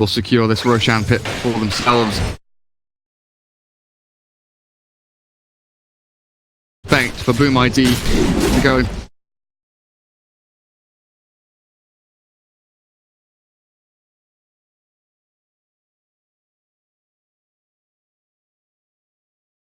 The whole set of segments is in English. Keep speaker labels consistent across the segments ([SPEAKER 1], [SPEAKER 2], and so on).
[SPEAKER 1] will secure this Roshan pit for themselves. Thanks for Boom ID to go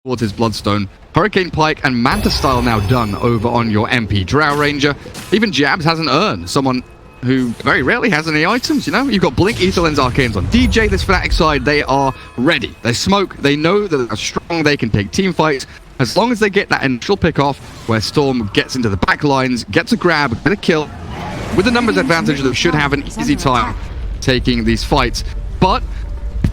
[SPEAKER 1] towards his Bloodstone. Hurricane Pike and Manta Style now done over on your MP Drow Ranger. Even Jabs hasn't earned someone who very rarely has any items, you know? You've got Blink, Ether Lens, Arcanes on DJ, this Fnatic side, they are ready. They smoke, they know that they're strong, they can take team fights. As long as they get that initial pick off, where Storm gets into the back lines, gets a grab, get a kill, with the numbers advantage, they should have an easy time taking these fights. But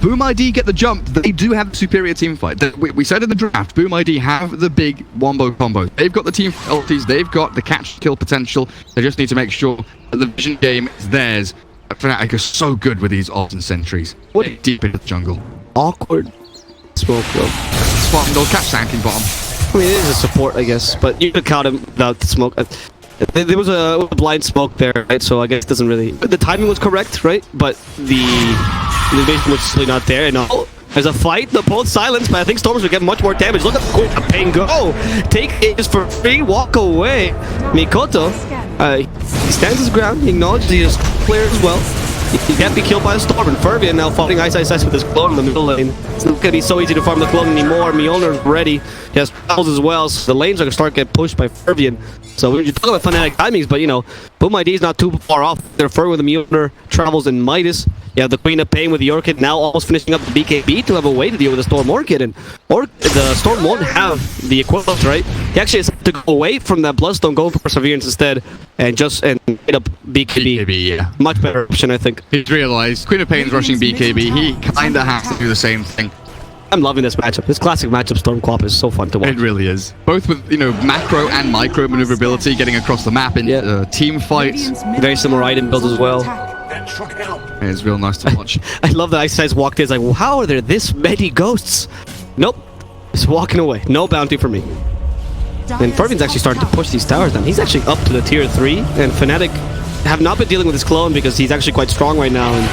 [SPEAKER 1] Boom ID get the jump, they do have the superior team fight. We said in the draft, Boom ID have the big wombo combo. They've got the team ultis, they've got the catch kill potential. They just need to make sure that the vision game is theirs. Fnatic are so good with these ults and sentries. What deep into the jungle.
[SPEAKER 2] Awkward smoke though.
[SPEAKER 1] Spartan will catch Sanking bottom.
[SPEAKER 2] I mean, it is a support, I guess, but you could count him without the smoke. There was a blind smoke there, right? So I guess it doesn't really... The timing was correct, right? But the invasion was simply not there. And there's a fight. They're both silenced, but I think Stormers will get much more damage. Look at the pain go. Take it just for free. Walk away. Mikoto, he stands his ground. He acknowledges he is player as well. He can't be killed by a Storm, and Fervian now fighting Ice with his clone in the middle lane. It's not gonna be so easy to farm the clone anymore. Mjolnir's ready. He has spells as well, so the lanes are gonna start getting pushed by Fervian. So we're talking about Fnatic timings, but you know, Boom ID is not too far off. They're Fer with the Mjolnir, Travels in Midas. You have the Queen of Pain with the Orchid now almost finishing up the BKB to have a way to deal with the Storm Orchid, and the Storm won't have the equivalent, right? He actually has to go away from that Bloodstone, go for Perseverance instead, and hit up BKB.
[SPEAKER 1] BKB, yeah.
[SPEAKER 2] Much better option, I think.
[SPEAKER 1] He's realized Queen of Pain's rushing BKB. He kinda has to do the same thing.
[SPEAKER 2] I'm loving this matchup. This classic matchup Storm Co-op is so fun to watch.
[SPEAKER 1] It really is. Both with, you know, macro and micro maneuverability, getting across the map in team fights.
[SPEAKER 2] Very similar item builds as well.
[SPEAKER 1] It's real nice to watch.
[SPEAKER 2] I love that Ice walked in. It's like, well, how are there this many ghosts? Nope. Just walking away. No bounty for me. And Fervian's actually starting to push these towers down. He's actually up to the tier 3, and Fnatic have not been dealing with his clone because he's actually quite strong right now. And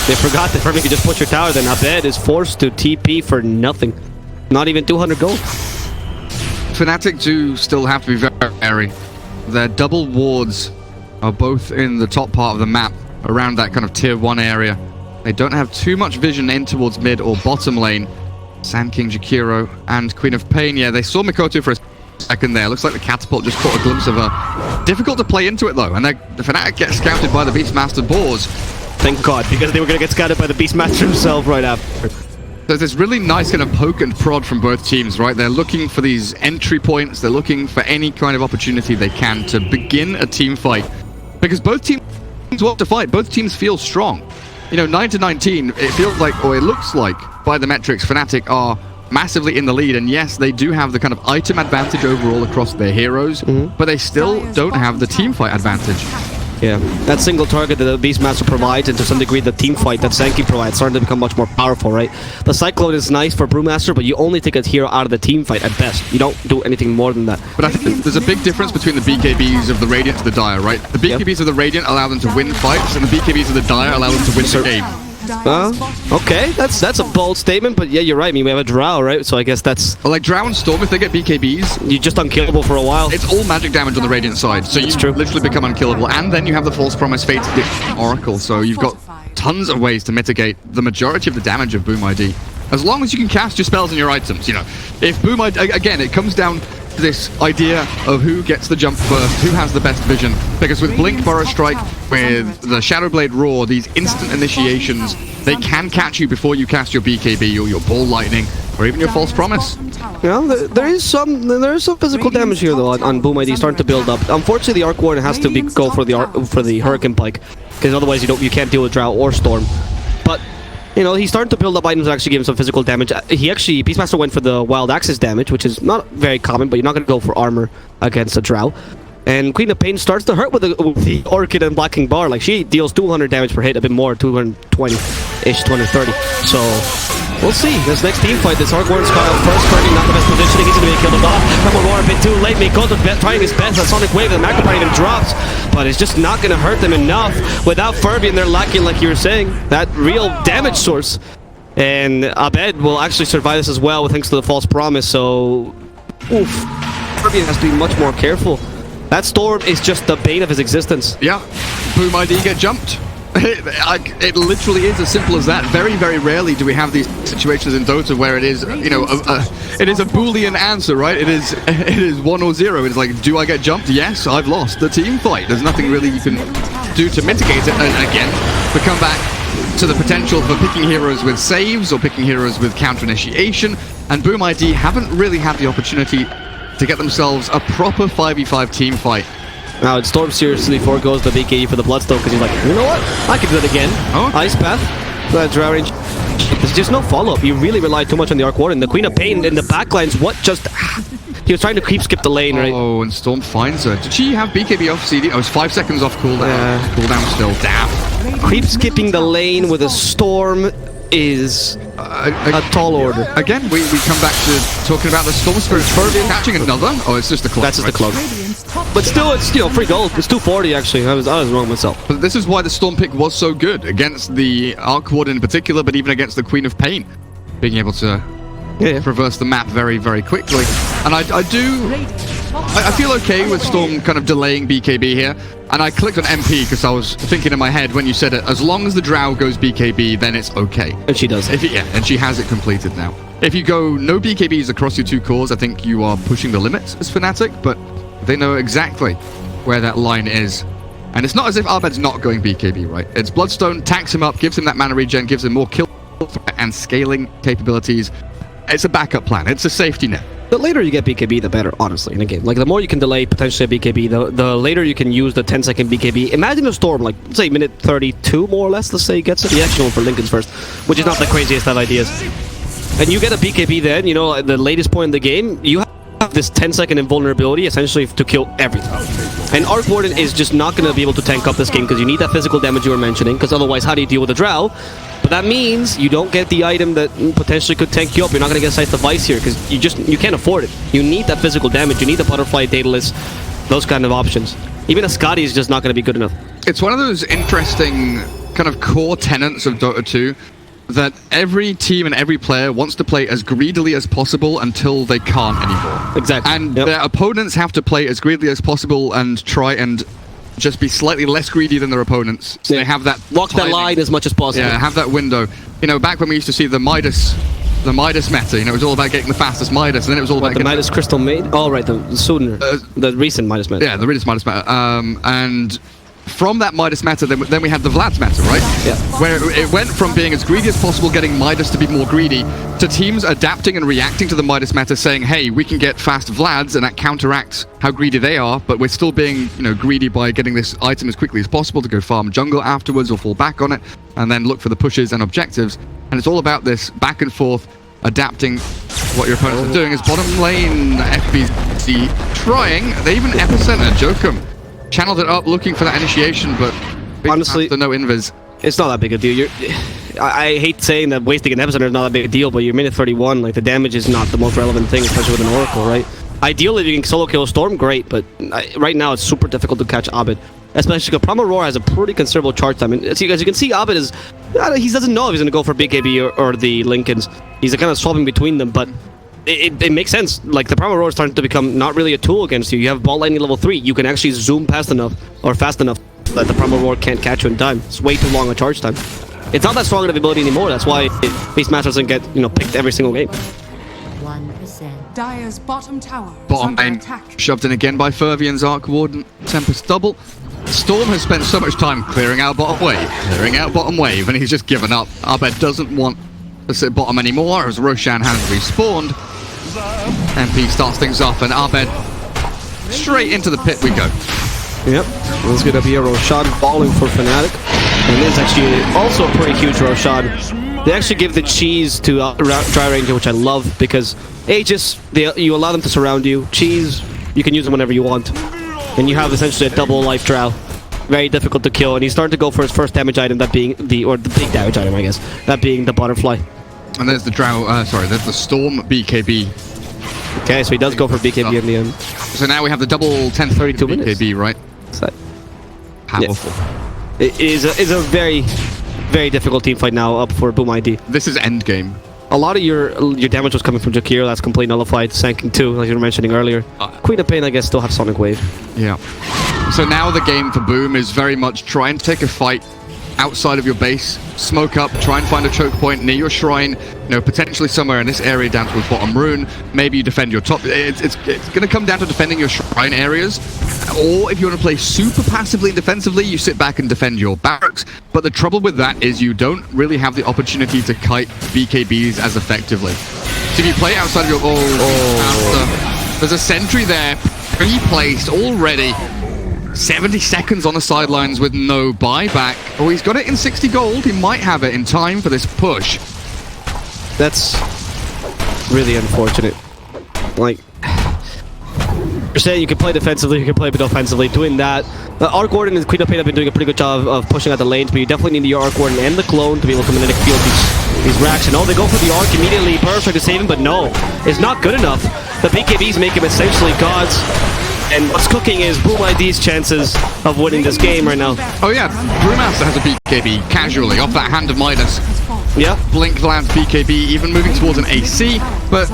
[SPEAKER 2] they forgot that Fervian could just push your tower, then Abed is forced to TP for nothing. Not even 200 gold.
[SPEAKER 1] Fnatic do still have to be very wary. Their double wards are both in the top part of the map, around that kind of tier 1 area. They don't have too much vision in towards mid or bottom lane. Sand King, Jakiro, and Queen of Pain. Yeah, they saw Mikoto for a second there. Looks like the catapult just caught a glimpse of her. Difficult to play into it though, and the Fnatic get scouted by the Beastmaster Boars.
[SPEAKER 2] Thank God, because they were going to get scouted by the Beastmaster himself right after.
[SPEAKER 1] There's this really nice kind of poke and prod from both teams, right? They're looking for these entry points. They're looking for any kind of opportunity they can to begin a team fight. Because both teams want to fight. Both teams feel strong. You know, 9-19, it feels like, or it looks like, by the metrics, Fnatic are massively in the lead. And yes, they do have the kind of item advantage overall across their heroes, but they still don't have the team fight advantage.
[SPEAKER 2] Yeah, that single target that the Beastmaster provides, and to some degree the team fight that Sankey provides, starting to become much more powerful, right? The Cyclone is nice for Brewmaster, but you only take a hero out of the team fight at best. You don't do anything more than that.
[SPEAKER 1] But I think there's a big difference between the BKBs of the Radiant to the Dire, right? The BKBs of the Radiant allow them to win fights, and the BKBs of the Dire allow them to win the game.
[SPEAKER 2] Okay, that's a bold statement, but yeah, you're right. I mean, we have a Drow, right? So I guess that's...
[SPEAKER 1] Well, like Drow and Storm, if they get BKBs...
[SPEAKER 2] You're just unkillable for a while.
[SPEAKER 1] It's all magic damage on the Radiant side, so you literally become unkillable. And then you have the False Promise Fate Oracle, so you've got tons of ways to mitigate the majority of the damage of Boom ID. As long as you can cast your spells and your items, you know. If Boom ID... Again, it comes down to this idea of who gets the jump first, who has the best vision. Because with Blink, Burrow Strike, with the Shadowblade Roar, these instant initiations, they can catch you before you cast your BKB or your Ball Lightning, or even your False Promise.
[SPEAKER 2] Yeah, there is some physical damage here though on Boom ID starting to build up. Unfortunately, the Arc Warden has to go for the Hurricane Pike, because otherwise you can't deal with Drow or Storm. But you know, he's starting to build up items that actually give him some physical damage. Beastmaster went for the Wild Axis damage, which is not very common, but you're not going to go for armor against a Drow. And Queen of Pain starts to hurt with the Orchid and Black King Bar. Like, she deals 200 damage per hit, a bit more, 220. 20-ish, 20-30. So we'll see. This next team fight, this Arc Warden's Kyle first, currently not the best positioning. He's going to be killed off. Primal Roar a bit too late. Mikoto trying his best. That Sonic Wave, the Magnifier even drops, but it's just not going to hurt them enough. Without Furby, and they're lacking, like you were saying, that real damage source. And Abed will actually survive this as well, thanks to the false promise. So, oof, Furby has to be much more careful. That Storm is just the bane of his existence.
[SPEAKER 1] Yeah, Boom ID get jumped. It literally is as simple as that. Very, very rarely do we have these situations in Dota where it is, you know, it is a Boolean answer, right? It is 1 or 0. It's like, do I get jumped? Yes, I've lost the team fight. There's nothing really you can do to mitigate it. And again, we come back to the potential for picking heroes with saves or picking heroes with counter initiation. And Boom ID haven't really had the opportunity to get themselves a proper 5v5 team fight.
[SPEAKER 2] Now, Storm seriously foregoes the BKE for the Bloodstone because he's like, you know what? I can do that again.
[SPEAKER 1] Oh.
[SPEAKER 2] Ice Path, Drow Range. There's just no follow-up. You really rely too much on the Arc Warden. The Queen of Pain in the backlines, what just... He was trying to creep skip the lane, right?
[SPEAKER 1] Oh, and Storm finds her. Did she have BKB off CD? Oh, it's 5 seconds off cooldown. Cooldown still. Damn.
[SPEAKER 2] Creep skipping the lane with a Storm is a tall order.
[SPEAKER 1] Again, we come back to talking about the Storm Spirit Furby catching another. Oh, it's just a cloak.
[SPEAKER 2] That's just a cloak. But still, it's, you know, free gold. It's 240 actually. I was wrong myself.
[SPEAKER 1] But this is why the Storm pick was so good against the Arc Warden in particular, but even against the Queen of Pain, being able to traverse the map very, very quickly. And I feel okay with Storm kind of delaying BKB here. And I clicked on MP because I was thinking in my head when you said it, as long as the Drow goes BKB, then it's okay.
[SPEAKER 2] And she does.
[SPEAKER 1] And she has it completed now. If you go no BKBs across your 2 cores, I think you are pushing the limits as Fnatic, but they know exactly where that line is. And it's not as if Abed's not going BKB, right? It's Bloodstone, tacks him up, gives him that mana regen, gives him more kill threat and scaling capabilities. It's a backup plan. It's a safety net.
[SPEAKER 2] The later you get BKB, the better, honestly, in a game. Like, the more you can delay potentially a BKB, the later you can use the 10-second BKB. Imagine a Storm, like, say, minute 32, more or less, let's say, gets it. The actual one for Linken's first, which is not the craziest of ideas. And you get a BKB then, you know, at the latest point in the game, you have this 10-second invulnerability, essentially, to kill everything. And Arc Warden is just not going to be able to tank up this game, because you need that physical damage you were mentioning, because otherwise, how do you deal with the Drow? But that means you don't get the item that potentially could tank you up. You're not going to get Scythe of Vice here because you can't afford it. You need that physical damage. You need the Butterfly, Daedalus, those kind of options. Even a Scotty is just not going to be good enough.
[SPEAKER 1] It's one of those interesting kind of core tenets of Dota 2 that every team and every player wants to play as greedily as possible until they can't anymore.
[SPEAKER 2] Exactly.
[SPEAKER 1] And their opponents have to play as greedily as possible and try and just be slightly less greedy than their opponents. So they have that
[SPEAKER 2] walk that line as much as possible.
[SPEAKER 1] Yeah, have that window. You know, back when we used to see the Midas meta, you know, it was all about getting the fastest Midas, and then it was all about
[SPEAKER 2] the Midas Crystal Maid. Oh, right, the recent Midas meta.
[SPEAKER 1] Yeah, the recent Midas meta. And from that Midas meta, then we had the Vlad's meta, right?
[SPEAKER 2] Yeah.
[SPEAKER 1] Where it went from being as greedy as possible, getting Midas to be more greedy, to teams adapting and reacting to the Midas meta, saying, hey, we can get fast Vlads, and that counteracts how greedy they are, but we're still being, you know, greedy by getting this item as quickly as possible to go farm jungle afterwards or fall back on it, and then look for the pushes and objectives. And it's all about this back and forth, adapting what your opponents are doing. Is bottom lane FBC trying, they even Epicenter, Jokum. Channeled it up, looking for that initiation, but
[SPEAKER 2] honestly,
[SPEAKER 1] no invis.
[SPEAKER 2] It's not that big a deal. I hate saying that wasting an Epicenter is not that big a deal, but you're minute 31, like, the damage is not the most relevant thing, especially with an Oracle, right? Ideally, if you can solo kill a Storm, great, but right now it's super difficult to catch Abed. Especially because Primal Roar has a pretty considerable charge time. And as you can see, Abed is... he doesn't know if he's going to go for BKB or the Linken's. He's kind of swapping between them, but it makes sense. Like, the Primal Roar is starting to become not really a tool against you. You have ball lightning level 3. You can actually zoom fast enough that the Primal Roar can't catch you in time. It's way too long a charge time. It's not that strong of an ability anymore. That's why Beastmaster doesn't get, you know, picked every single game.
[SPEAKER 3] 1%. Dire's bottom tower.
[SPEAKER 1] Bottom lane shoved in again by Fervian's Arc Warden. Tempest double. Storm has spent so much time clearing out bottom wave, and he's just given up. Abed doesn't want to sit bottom anymore as Roshan has respawned. MP starts things off, and Abed straight into the pit we go.
[SPEAKER 2] Yep, there's going to be a Roshan falling for Fnatic. And this is actually also a pretty huge Roshan. They actually give the cheese to Dry Ranger, which I love, because Aegis, you allow them to surround you. Cheese, you can use them whenever you want. And you have essentially a double life drow. very difficult to kill, and he's starting to go for his first damage item, that being the big damage item, I guess, that being the butterfly.
[SPEAKER 1] And there's the there's the Storm BKB.
[SPEAKER 2] Okay, so he does go for BKB in the end.
[SPEAKER 1] So now we have the double 1032 BKB, right?
[SPEAKER 2] So,
[SPEAKER 1] Powerful.
[SPEAKER 2] Yeah. It is a very, very difficult team fight now up for Boom ID.
[SPEAKER 1] This is endgame.
[SPEAKER 2] A lot of your damage was coming from Jakir, that's completely nullified. Sanking 2, like you were mentioning earlier. Queen of Pain, I guess, still have Sonic Wave.
[SPEAKER 1] Yeah. So now the game for Boom is very much try and take a fight outside of your base, smoke up, try and find a choke point near your shrine, you know, potentially somewhere in this area down towards bottom rune. Maybe you defend your top. It's going to come down to defending your shrine areas, or if you want to play super passively and defensively, you sit back and defend your barracks. But the trouble with that is you don't really have the opportunity to kite BKBs as effectively. So if you play outside of your there's a sentry there, pre-placed already. 70 seconds on the sidelines with no buyback. Oh, he's got it in 60 gold. He might have it in time for this push.
[SPEAKER 2] That's really unfortunate. Like, you're saying you can play defensively, you can play a bit offensively. Doing that, Arc Warden and Queen of Pain have been doing a pretty good job of pushing out the lanes, but you definitely need the Arc Warden and the Clone to be able to kinetic field these racks. And they go for the Arc immediately, perfect to save him, but no, it's not good enough. The BKBs make him essentially gods. And what's cooking is Boom ID's chances of winning this game right now.
[SPEAKER 1] Oh yeah, Brewmaster has a BKB casually off that hand of Midas.
[SPEAKER 2] Yeah.
[SPEAKER 1] Blink lands BKB, even moving towards an AC, but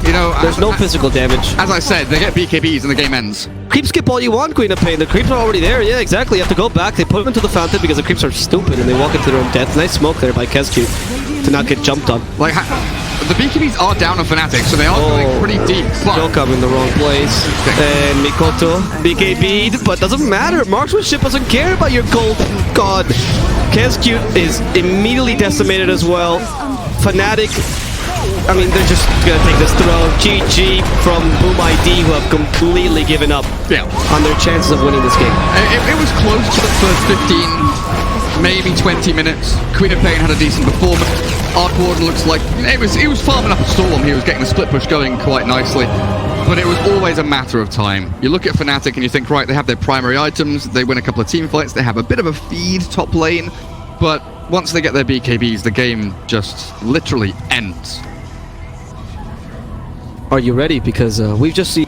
[SPEAKER 1] you know,
[SPEAKER 2] there's no physical damage.
[SPEAKER 1] As I said, they get BKBs and the game ends.
[SPEAKER 2] Creep skip all you want, Queen of Pain. The creeps are already there. Yeah, exactly. You have to go back. They put them into the fountain because the creeps are stupid and they walk into their own death. Nice smoke there by Kescue to not get jumped on.
[SPEAKER 1] Like, the BKBs are down on Fnatic, so they are going pretty deep. But
[SPEAKER 2] Joke in the wrong place. And Mikoto BKB'd, but doesn't matter. Marksmanship doesn't care about your gold. God. Kescue is immediately decimated as well. Fnatic, I mean, they're just gonna take this throw. GG from Boom ID, who have completely given up on their chances of winning this game.
[SPEAKER 1] It was close to the first 15, maybe 20 minutes. Queen of Pain had a decent performance. Arc Warden looks like he was farming up a storm. He was getting the split push going quite nicely. But it was always a matter of time. You look at Fnatic and you think, right, they have their primary items, they win a couple of team fights, they have a bit of a feed top lane, but once they get their BKBs, the game just literally ends.
[SPEAKER 2] Are you ready? Because we've just seen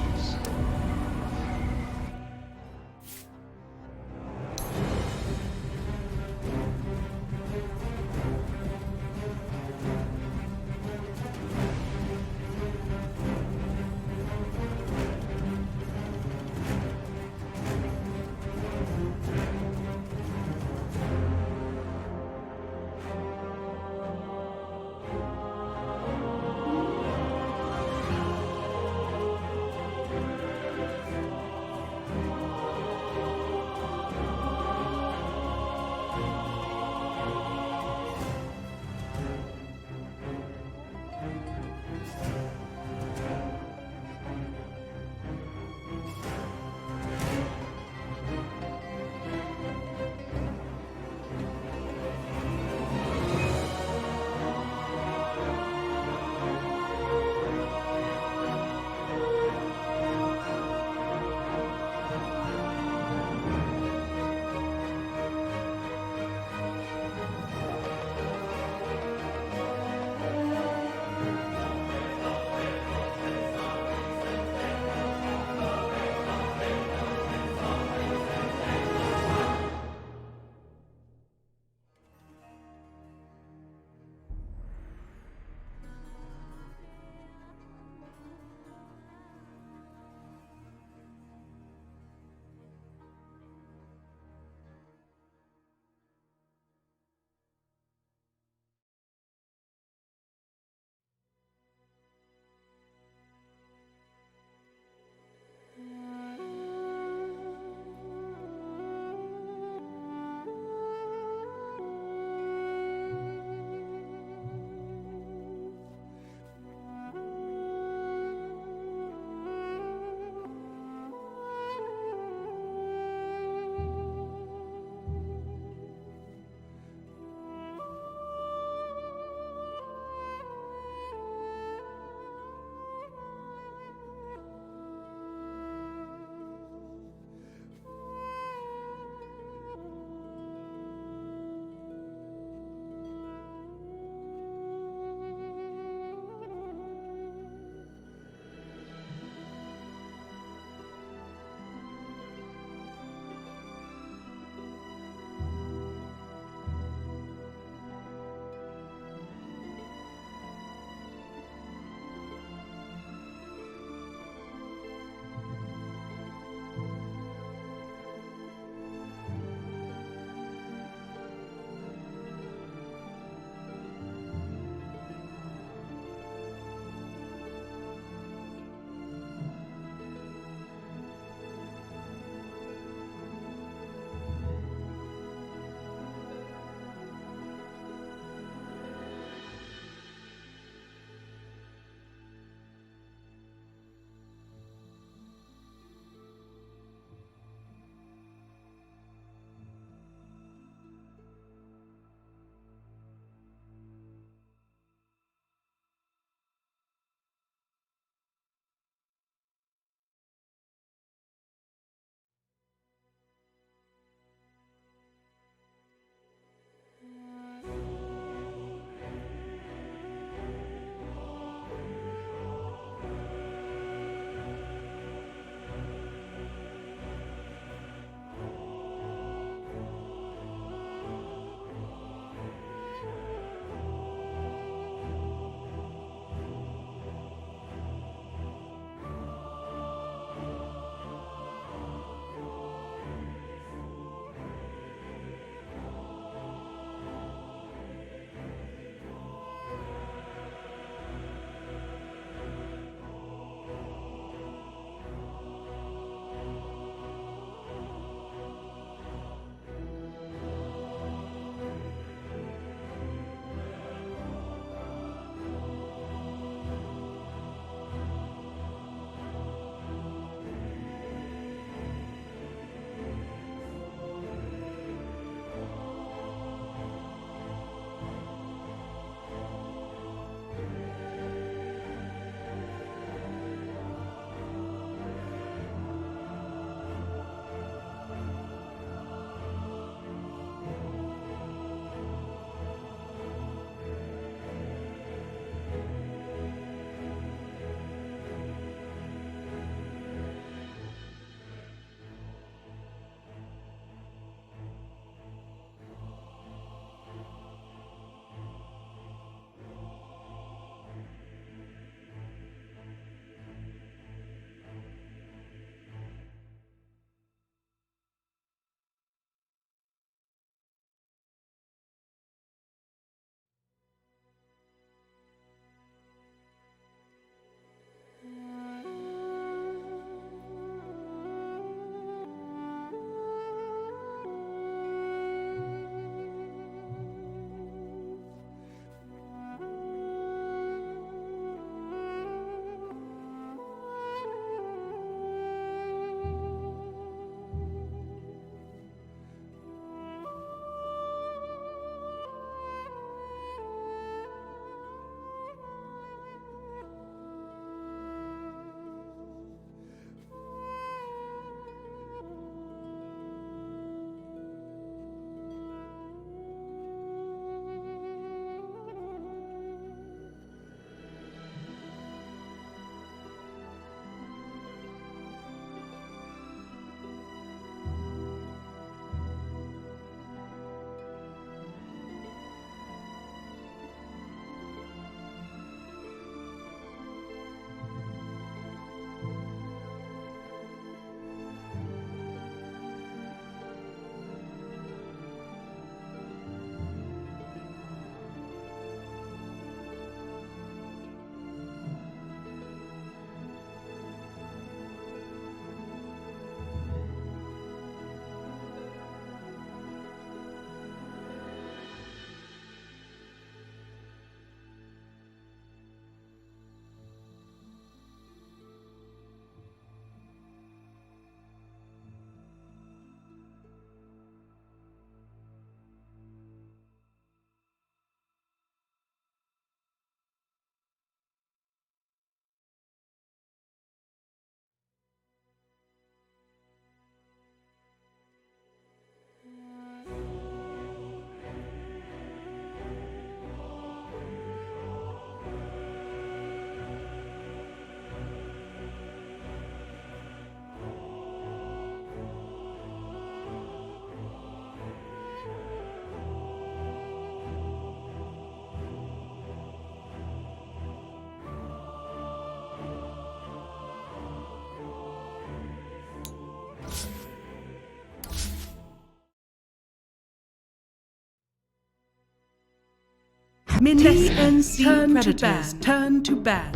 [SPEAKER 4] Mineski predators turn to ban.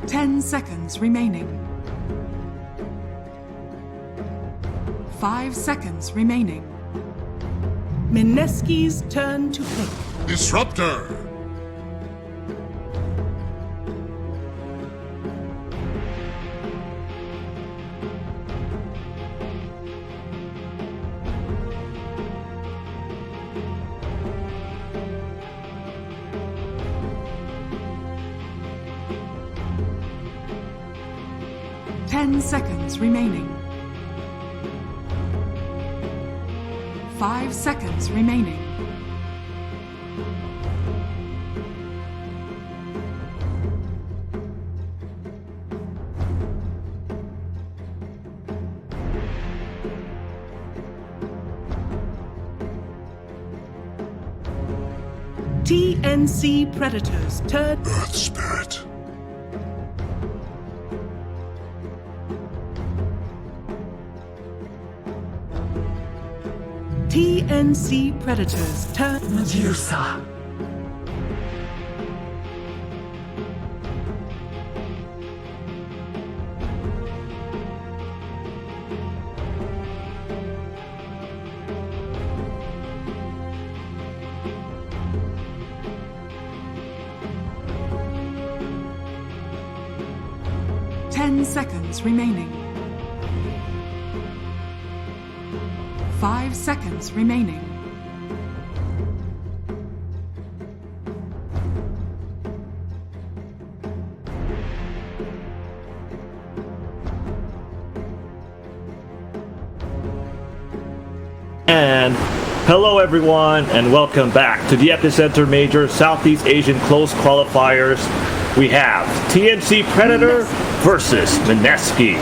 [SPEAKER 3] Ten seconds remaining. 5 seconds remaining.
[SPEAKER 4] Mineski's turn to pick.
[SPEAKER 5] Disruptor!
[SPEAKER 3] 10 seconds remaining. 5 seconds remaining.
[SPEAKER 4] TNC Predators turn.
[SPEAKER 5] Earth Spirit.
[SPEAKER 4] TNC Predators turn.
[SPEAKER 6] Medusa.
[SPEAKER 3] Ten seconds remaining. 5 seconds remaining.
[SPEAKER 7] And hello everyone, and welcome back to the Epicenter Major Southeast Asian Close Qualifiers. We have TNC Predator versus Mineski.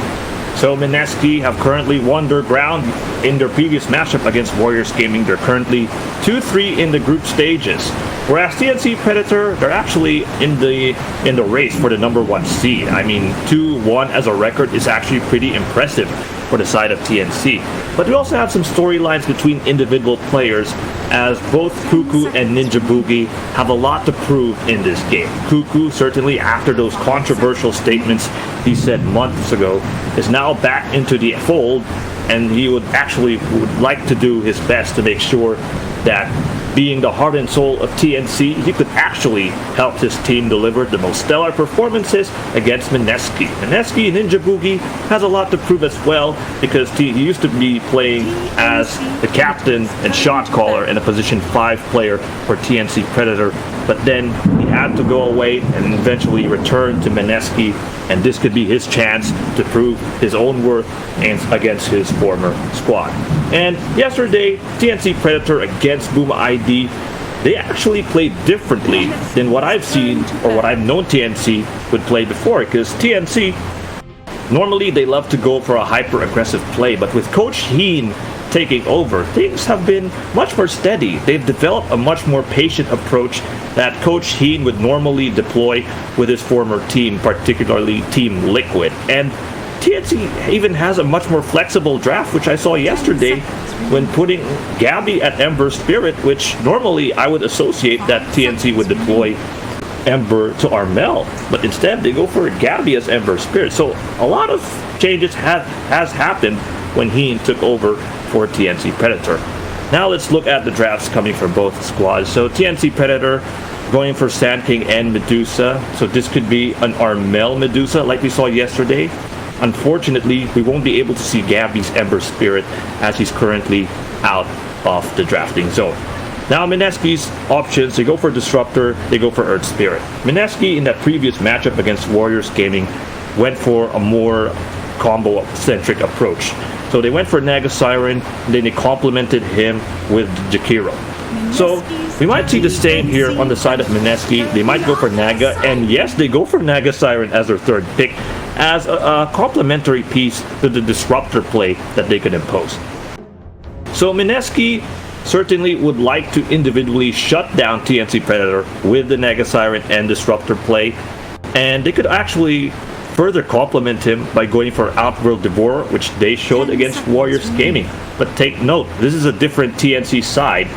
[SPEAKER 7] So Mineski have currently won their ground in their previous matchup against Warriors Gaming. They're currently 2-3 in the group stages. Whereas TNC Predator, they're actually in the race for the #1 seed. I mean, 2-1 as a record is actually pretty impressive for the side of TNC. But we also have some storylines between individual players, as both Cuckoo and Ninja Boogie have a lot to prove in this game. Cuckoo, certainly after those controversial statements he said months ago, is now back into the fold, and he would like to do his best to make sure that, being the heart and soul of TNC, he could actually help his team deliver the most stellar performances against Mineski. Mineski, Ninja Boogie, has a lot to prove as well, because he used to be playing as the captain and shot caller and a position 5 player for TNC Predator, but then he had to go away and eventually return to Mineski, and this could be his chance to prove his own worth against his former squad. And yesterday, TNC Predator against Boom ID, they actually played differently than what I've seen or what I've known TNC would play before, because TNC, normally they love to go for a hyper-aggressive play, but with Coach Heen taking over, things have been much more steady. They've developed a much more patient approach that Coach Heen would normally deploy with his former team, particularly Team Liquid. And TNC even has a much more flexible draft, which I saw yesterday when putting Gabby at Ember Spirit, which normally I would associate that TNC would deploy Ember to Armel, but instead they go for Gabby as Ember Spirit. So a lot of changes has happened when he took over for TNC Predator. Now let's look at the drafts coming from both squads. So TNC Predator going for Sand King and Medusa. So this could be an Armel Medusa like we saw yesterday. Unfortunately, we won't be able to see Gabby's Ember Spirit as he's currently out of the drafting zone. Now Mineski's options, they go for Disruptor, they go for Earth Spirit. Mineski in that previous matchup against Warriors Gaming went for a more combo-centric approach. So they went for Naga Siren, then they complemented him with Jakiro. So we might see the same here on the side of Mineski. They might go for Naga, and yes, they go for Naga Siren as their third pick, as a complementary piece to the Disruptor play that they could impose. So Mineski certainly would like to individually shut down TNC Predator with the Naga Siren and Disruptor play, and they could actually further complement him by going for Outworld Devourer, which they showed against Warriors Gaming. But take note, this is a different TNC side.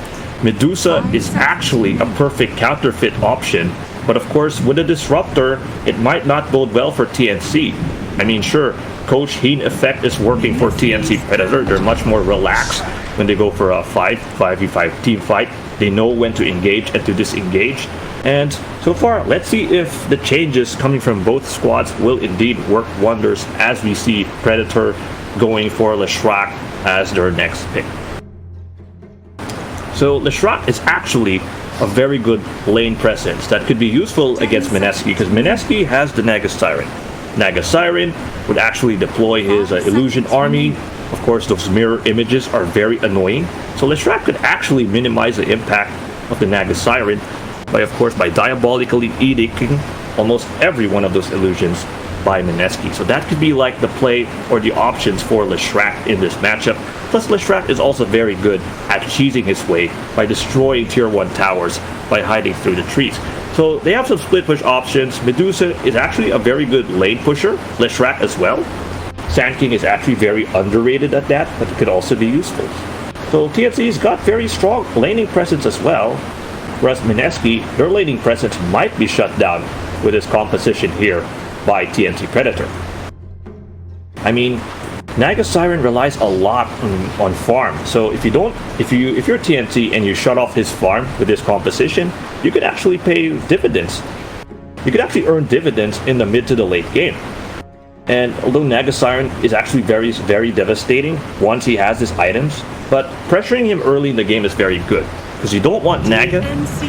[SPEAKER 7] Medusa is actually a perfect counterfeit option, but of course with a Disruptor, it might not bode well for TNC. I mean, sure, Coach Heen effect is working for TNC Predator. They're much more relaxed when they go for a 5v5 team fight. They know when to engage and to disengage. And so far, let's see if the changes coming from both squads will indeed work wonders as we see Predator going for Leshrac as their next pick. So Leshrac is actually a very good lane presence that could be useful against Mineski, because Mineski has the Naga Siren. Naga Siren would actually deploy his Illusion Army. Of course, those mirror images are very annoying. So Leshrac could actually minimize the impact of the Naga Siren by diabolically edicting almost every one of those illusions by Mineski. So that could be like the play or the options for Leshrac in this matchup. Plus Leshrac is also very good at cheesing his way by destroying tier 1 towers by hiding through the trees. So they have some split push options. Medusa is actually a very good lane pusher. Leshrac as well. Sand King is actually very underrated at that, but it could also be useful. So TNC's got very strong laning presence as well. Whereas Mineski, their laning presence might be shut down with this composition here by TNC Predator. I mean, Naga Siren relies a lot on farm. So if you're TNC and you shut off his farm with this composition, you could actually pay dividends. You could actually earn dividends in the mid to the late game. And although Naga Siren is actually very, very devastating once he has his items, but pressuring him early in the game is very good. Because you don't want Naga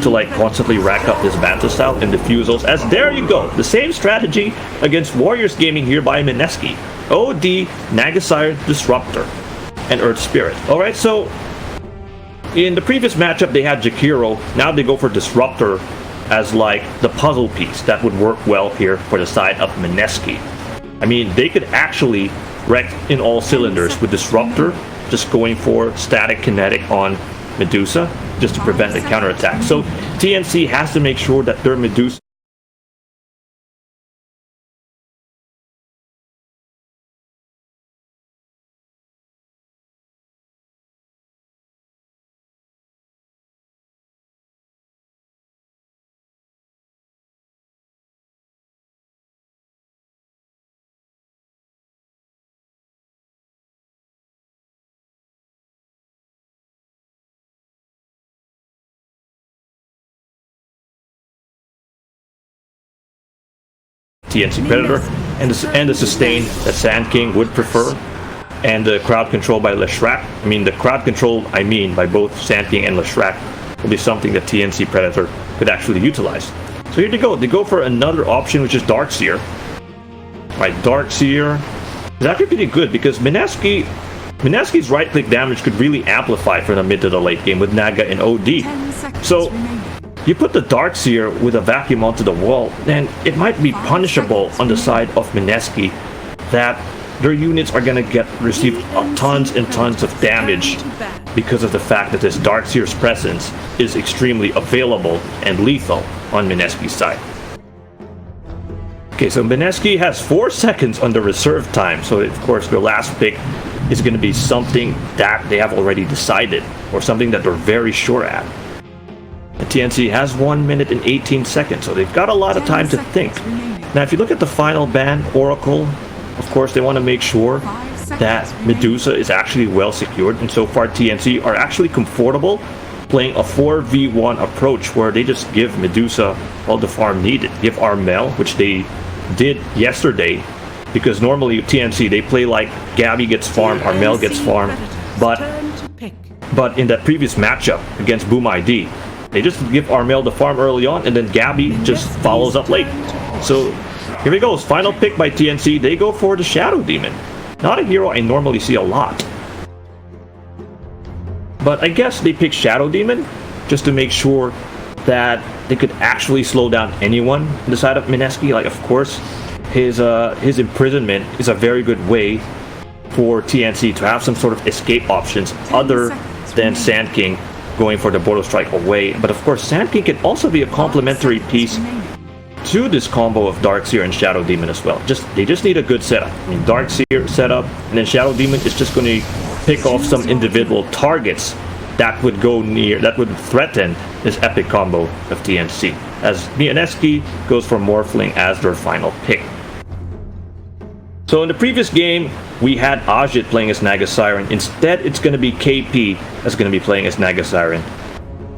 [SPEAKER 7] to like constantly rack up his Banta style and defuse those. As there you go, the same strategy against Warriors Gaming here by Mineski. OD, Naga Siren, Disruptor, and Earth Spirit. Alright, so in the previous matchup they had Jakiro. Now they go for Disruptor as like the puzzle piece that would work well here for the side of Mineski. I mean, they could actually wreck in all cylinders with Disruptor, just going for static kinetic on Medusa just to prevent the counterattack. So TNC has to make sure that their Medusa TNC Predator and the sustain that Sand King would prefer, and the crowd control by Leshrac. I mean, the crowd control by both Sand King and Leshrac will be something that TNC Predator could actually utilize. So here they go. They go for another option, which is Darkseer. Right, Darkseer is actually pretty good because Mineski's right-click damage could really amplify from the mid to the late game with Naga and OD. So you put the Darkseer with a vacuum onto the wall, then it might be punishable on the side of Mineski that their units are going to receive tons and tons of damage because of the fact that this Darkseer's presence is extremely available and lethal on Mineski's side. Okay, so Mineski has 4 seconds on the reserve time, so of course their last pick is going to be something that they have already decided, or something that they're very sure at. The TNC has 1 minute and 18 seconds, so they've got a lot of time to think. Now, if you look at the final ban, Oracle, of course, they want to make sure that Medusa is actually well secured, and so far TNC are actually comfortable playing a 4v1 approach where they just give Medusa all the farm needed. Give Armel, which they did yesterday, because normally TNC they play like Gabby gets farm, Armel gets farm, but in that previous matchup against Boom ID, they just give Armel the farm early on, and then Gabby just follows up late. So here it goes, final pick by TNC. They go for the Shadow Demon. Not a hero I normally see a lot, but I guess they pick Shadow Demon just to make sure that they could actually slow down anyone on the side of Mineski. Like, of course, his imprisonment is a very good way for TNC to have some sort of escape options other than Sand King going for the Border Strike away. But of course, Sand King can also be a complementary piece to this combo of Darkseer and Shadow Demon as well. They just need a good setup. I mean, Darkseer setup, and then Shadow Demon is just going to pick off some individual targets that would threaten this epic combo of TNC, as Mineski goes for Morphling as their final pick. So in the previous game, we had Ajit playing as Naga Siren. Instead, it's going to be KP that's going to be playing as Naga Siren.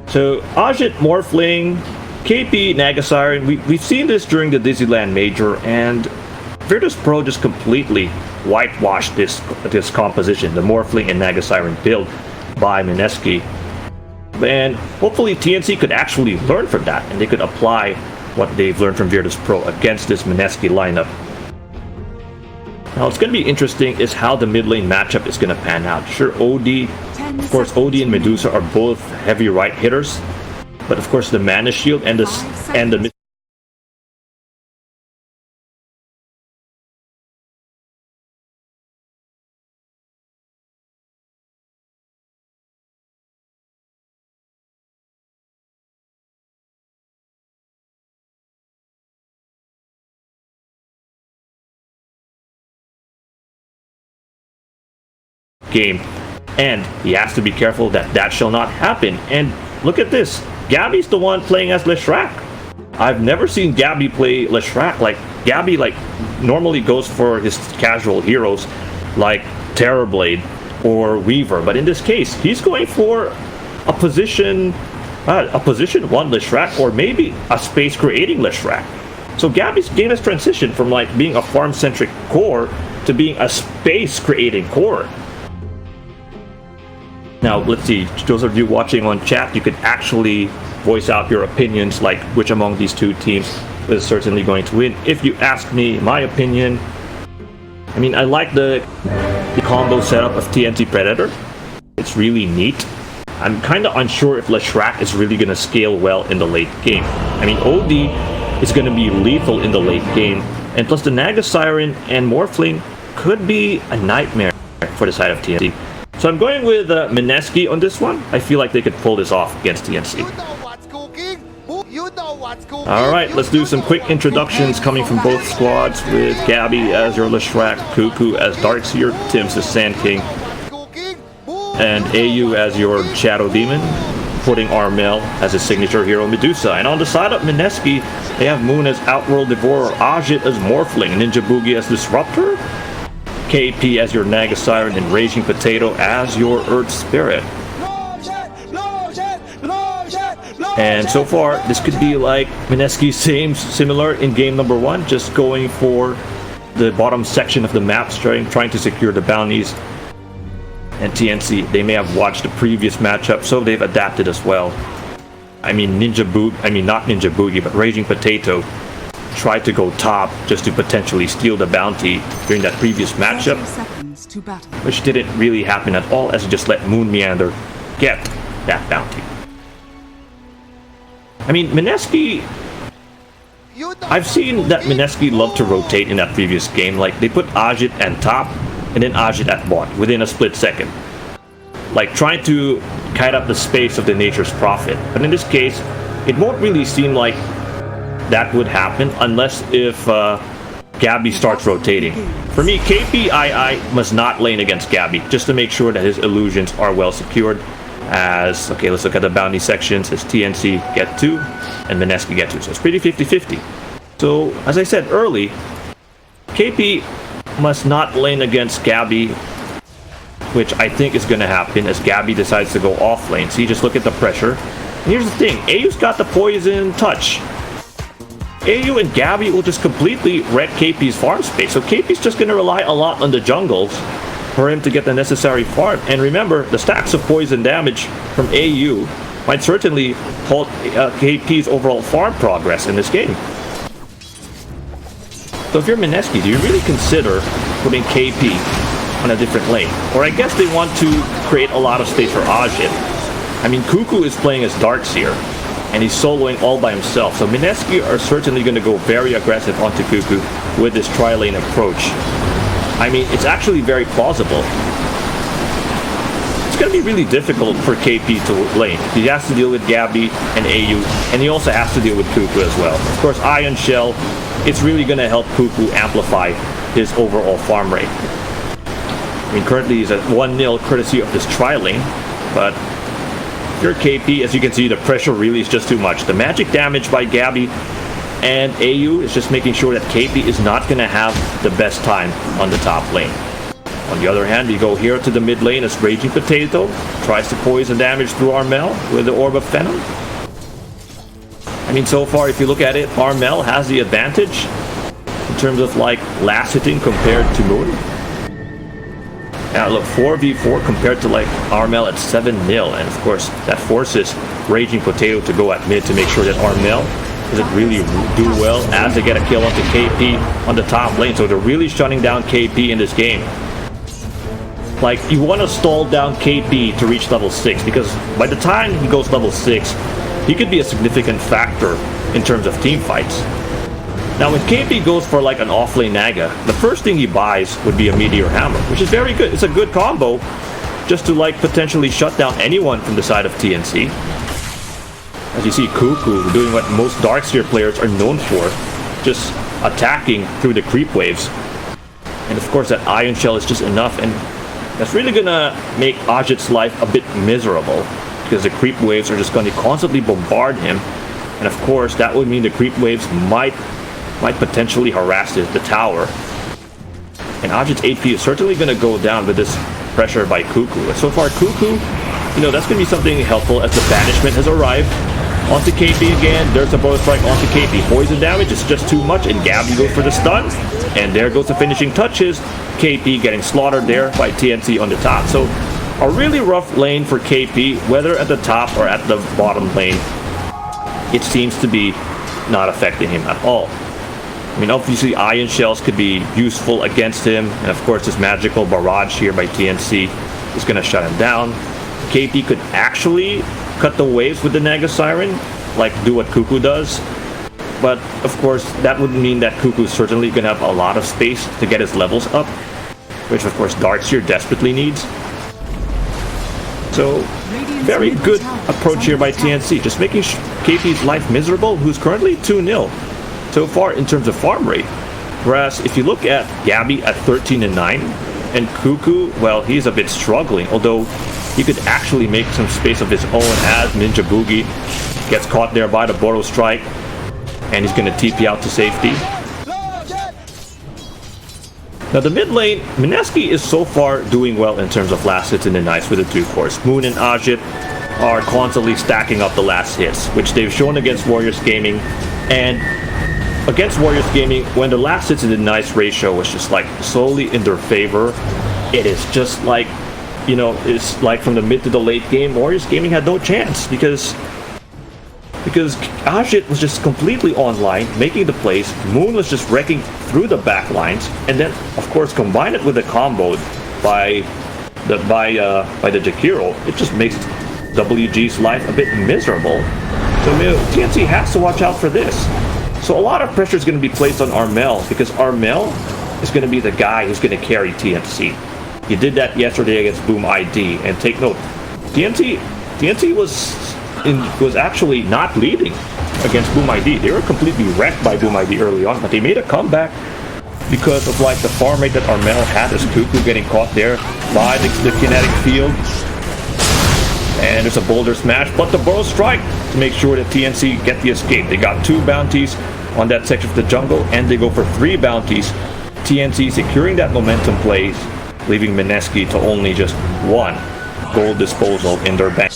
[SPEAKER 7] So Ajit, Morphling, KP, Naga Siren. We've seen this during the Disneyland Major, and Virtus Pro just completely whitewashed this composition, the Morphling and Naga Siren build by Mineski. And hopefully TNC could actually learn from that, and they could apply what they've learned from Virtus Pro against this Mineski lineup. Now, what's going to be interesting is how the mid lane matchup is going to pan out. Sure, OD, of course, OD and Medusa are both heavy right hitters, but of course the Mana Shield and the mid game, and he has to be careful that shall not happen. And look at this, Gabby's the one playing as Leshrac. I've never seen Gabby play Leshrac. Like, Gabby normally goes for his casual heroes like Terrorblade or Weaver, but in this case he's going for a position 1 Leshrac, or maybe a space creating Leshrac. So Gabby's game has transitioned from being a farm centric core to being a space creating core. Now, let's see, those of you watching on chat, you could actually voice out your opinions, like which among these two teams is certainly going to win. If you ask me my opinion, I mean, I like the combo setup of TNT Predator. It's really neat. I'm kind of unsure if Leshrac is really going to scale well in the late game. I mean, OD is going to be lethal in the late game, and plus the Naga Siren and Morphling could be a nightmare for the side of TNT. So I'm going with Mineski on this one. I feel like they could pull this off against TNC. Alright, let's do some quick introductions coming from both squads, with Gabby as your Leshrac, Cuckoo as Darkseer, Tims as Sand King, and AU as your Shadow Demon, putting Armel as his signature hero Medusa. And on the side of Mineski, they have Moon as Outworld Devourer, Ajit as Morphling, Ninja Boogie as Disruptor, KP as your Naga Siren, and Raging Potato as your Earth Spirit. And so far, this could be like Mineski's similar in game number 1, just going for the bottom section of the map, trying to secure the bounties. And TNC, they may have watched the previous matchup, so they've adapted as well. I mean, not Ninja Boogie, but Raging Potato tried to go top just to potentially steal the bounty during that previous matchup, which didn't really happen at all, as he just let Moon Meander get that bounty. I mean, Mineski, I've seen that Mineski loved to rotate in that previous game. Like, they put Ajit at top and then Ajit at bot within a split second, like trying to kite up the space of the Nature's Prophet. But in this case, it won't really seem like that would happen unless if Gabby starts rotating. For me, KPII must not lane against Gabby, just to make sure that his illusions are well secured. Okay, let's look at the bounty sections. As TNC get 2 and Mineski get 2, so it's pretty 50-50. So as I said early, KP must not lane against Gabby, which I think is going to happen as Gabby decides to go off lane. See, just look at the pressure. And here's the thing, AU's got the poison touch. AU and Gabby will just completely wreck KP's farm space. So KP's just going to rely a lot on the jungles for him to get the necessary farm. And remember, the stacks of poison damage from AU might certainly halt KP's overall farm progress in this game. So if you're Mineski, do you really consider putting KP on a different lane? Or I guess they want to create a lot of space for Ajit. I mean, Cuckoo is playing as Darkseer, and he's soloing all by himself. So Mineski are certainly going to go very aggressive onto Cuckoo with this tri-lane approach. I mean, it's actually very plausible. It's going to be really difficult for KP to lane. He has to deal with Gabby and AU, and he also has to deal with Cuckoo as well. Of course, Ion Shell, it's really going to help Cuckoo amplify his overall farm rate. I mean, currently he's at 1-0 courtesy of this tri-lane, but if you're KP, as you can see, the pressure really is just too much. The magic damage by Gabby and AU is just making sure that KP is not going to have the best time on the top lane. On the other hand, we go here to the mid lane as Raging Potato tries to poison damage through Armel with the Orb of Venom. I mean, so far, if you look at it, Armel has the advantage in terms of like last hitting compared to Moon. Now look, 4v4 compared to like Armel at 7-0, and of course that forces Raging Potato to go at mid to make sure that Armel doesn't really do well as they get a kill onto KP on the top lane. So they're really shutting down KP in this game. Like, you want to stall down KP to reach level 6, because by the time he goes level 6, he could be a significant factor in terms of team fights. Now when KP goes for like an offlane Naga, the first thing he buys would be a Meteor Hammer, which is very good. It's a good combo just to like potentially shut down anyone from the side of TNC. As you see, Cuckoo doing what most Darkseer players are known for, just attacking through the creep waves. And of course that Ion Shell is just enough, and that's really gonna make Ajit's life a bit miserable, because the creep waves are just going to constantly bombard him. And of course that would mean the creep waves might potentially harass the tower. And Ajit's HP is certainly going to go down with this pressure by Cuckoo. And so far Cuckoo, you know, that's going to be something helpful as the banishment has arrived. Onto KP again, there's a bow strike onto KP. Poison damage is just too much, and Gabby goes for the stun. And there goes the finishing touches. KP getting slaughtered there by TNC on the top. So a really rough lane for KP, whether at the top or at the bottom lane. It seems to be not affecting him at all. I mean, obviously Ion Shells could be useful against him, and of course this magical barrage here by TNC is going to shut him down. KP could actually cut the waves with the Naga Siren, like do what Cuckoo does, but of course that would mean that Cuckoo is certainly going to have a lot of space to get his levels up, which of course Darkseer desperately needs. So very good approach here by TNC, just making KP's life miserable, who's currently 2-0 so far in terms of farm rate. Whereas if you look at Gabby at 13-9, and Cuckoo, well, he's a bit struggling, although he could actually make some space of his own as Ninja Boogie gets caught there by the Boro Strike, and he's going to TP out to safety. Now the mid lane, Mineski is so far doing well in terms of last hits in the nice with the two cores. Moon and Ajit are constantly stacking up the last hits, which they've shown against Warriors Gaming. And against Warriors Gaming, when the last hits in the nice ratio was just like solely in their favor, it is just like, you know, it's like from the mid to the late game, Warriors Gaming had no chance because Ajit was just completely online, making the plays. Moon was just wrecking through the back lines, and then of course combine it with the combo by the Jakiro, it just makes WG's life a bit miserable. So TNC has to watch out for this. So a lot of pressure is going to be placed on Armel, because Armel is going to be the guy who's going to carry TNC. He did that yesterday against Boom ID, and take note, TNC was actually not leading against Boom ID. They were completely wrecked by Boom ID early on, but they made a comeback because of like the farm rate that Armel had, as Cuckoo getting caught there by the kinetic field. And there's a boulder smash, but the Boro Strike to make sure that TNC get the escape. They got 2 bounties on that section of the jungle, and they go for 3 bounties TNC securing that momentum place, leaving Mineski to only just one gold disposal in their bank.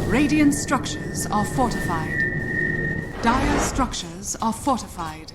[SPEAKER 3] Radiant structures are fortified. Dire structures are fortified.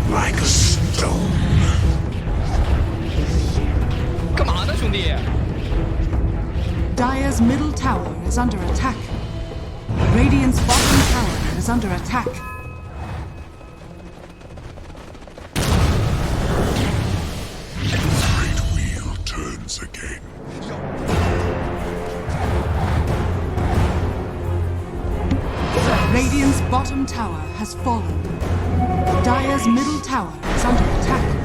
[SPEAKER 5] Like a stone.
[SPEAKER 3] Dire's middle tower is under attack. Radiant's bottom tower is under attack.
[SPEAKER 5] The great wheel turns again.
[SPEAKER 3] Radiant's bottom tower has fallen. Dire's middle tower is under attack.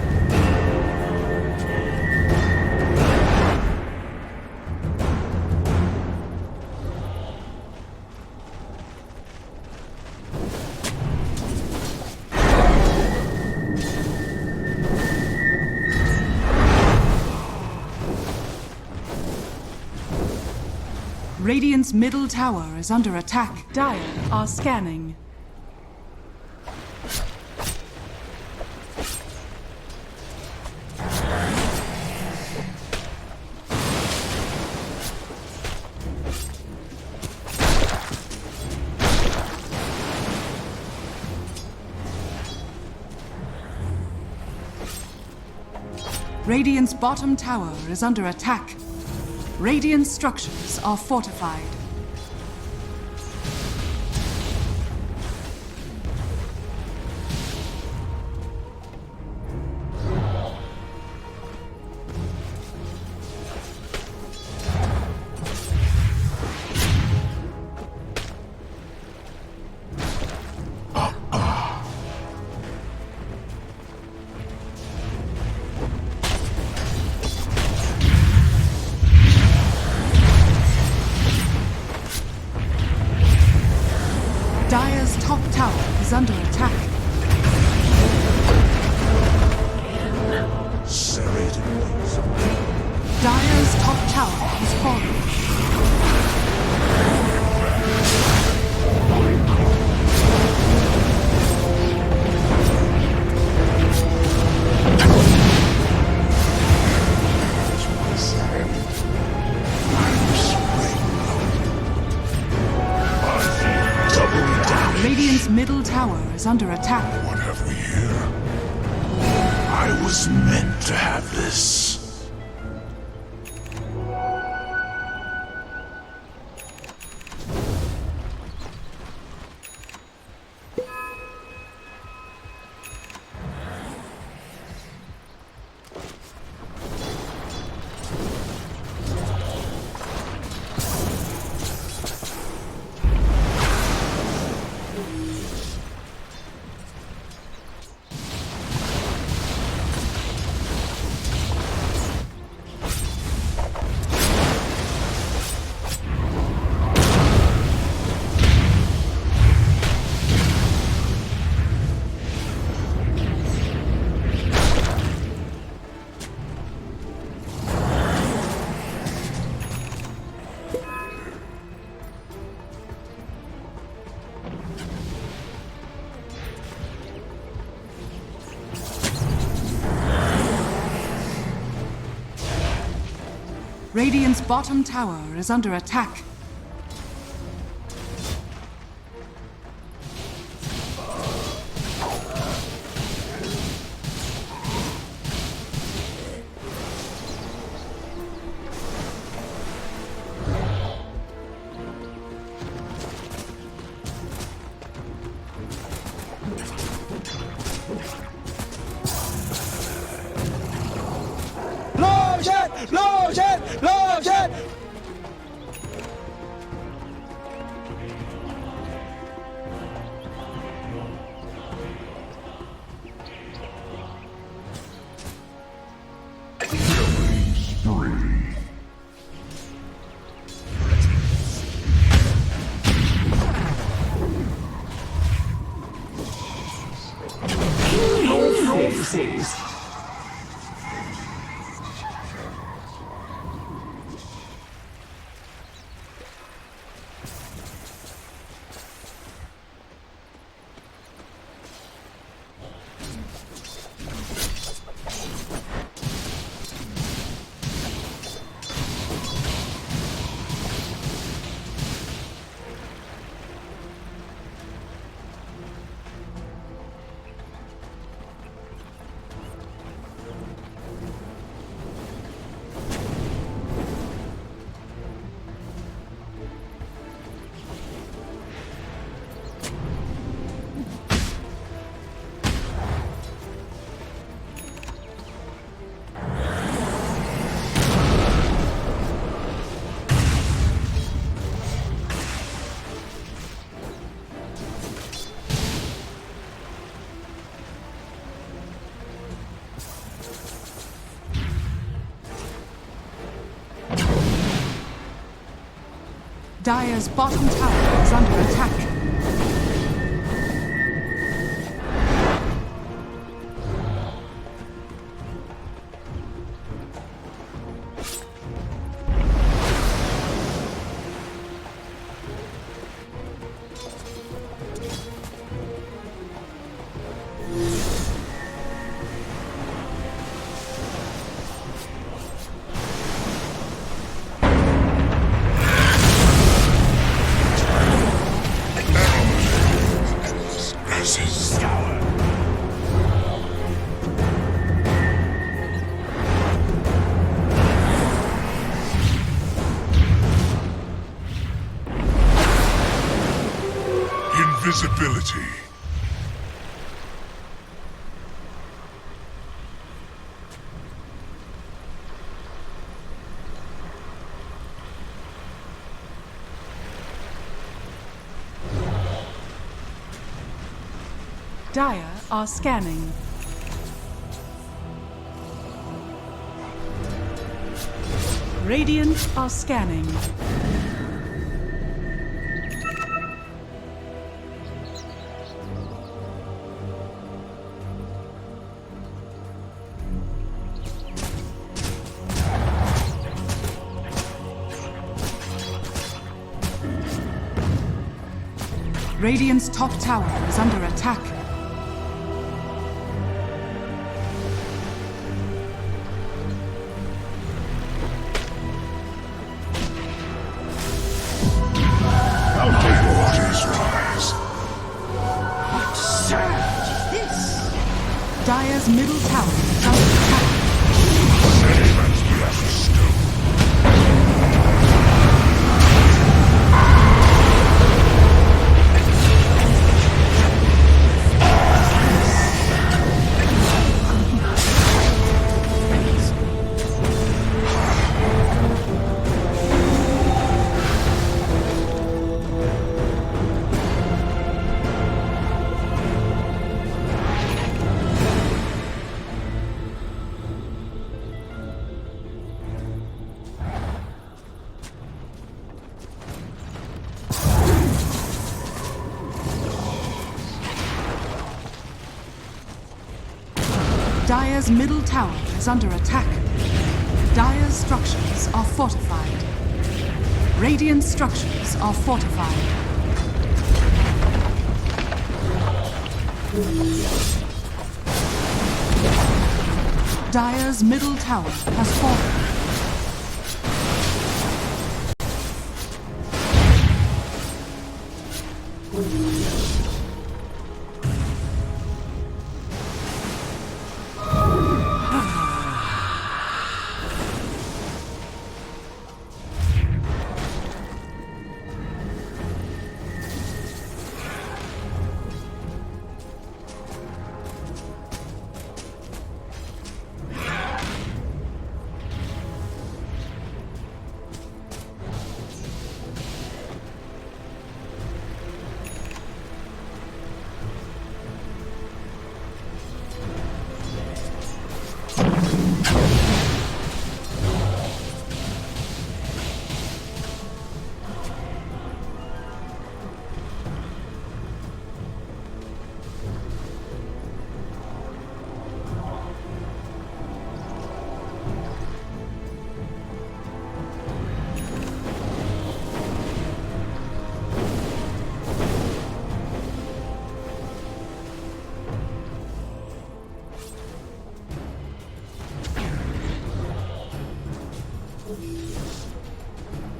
[SPEAKER 3] Radiant's middle tower is under attack. Dire are scanning. Radiant's bottom tower is under attack. Radiant structures are fortified. Dire's top tower is under attack.
[SPEAKER 5] Serrated wings.
[SPEAKER 3] Dire's top tower has fallen. Radiant's middle tower is under attack.
[SPEAKER 5] What have we here? I was meant to have this.
[SPEAKER 3] Radiant's bottom tower is under attack. Dire's bottom tower is under attack.
[SPEAKER 5] Invisibility.
[SPEAKER 3] Dire are scanning. Radiant are scanning. Radiant's top tower is under attack.
[SPEAKER 5] Waters rise.
[SPEAKER 3] Dire's middle tower is under attack.
[SPEAKER 5] Same as the ashes stone.
[SPEAKER 3] Dire's middle tower is under attack. Dire's structures are fortified. Radiant structures are fortified. Dire's middle tower has fallen.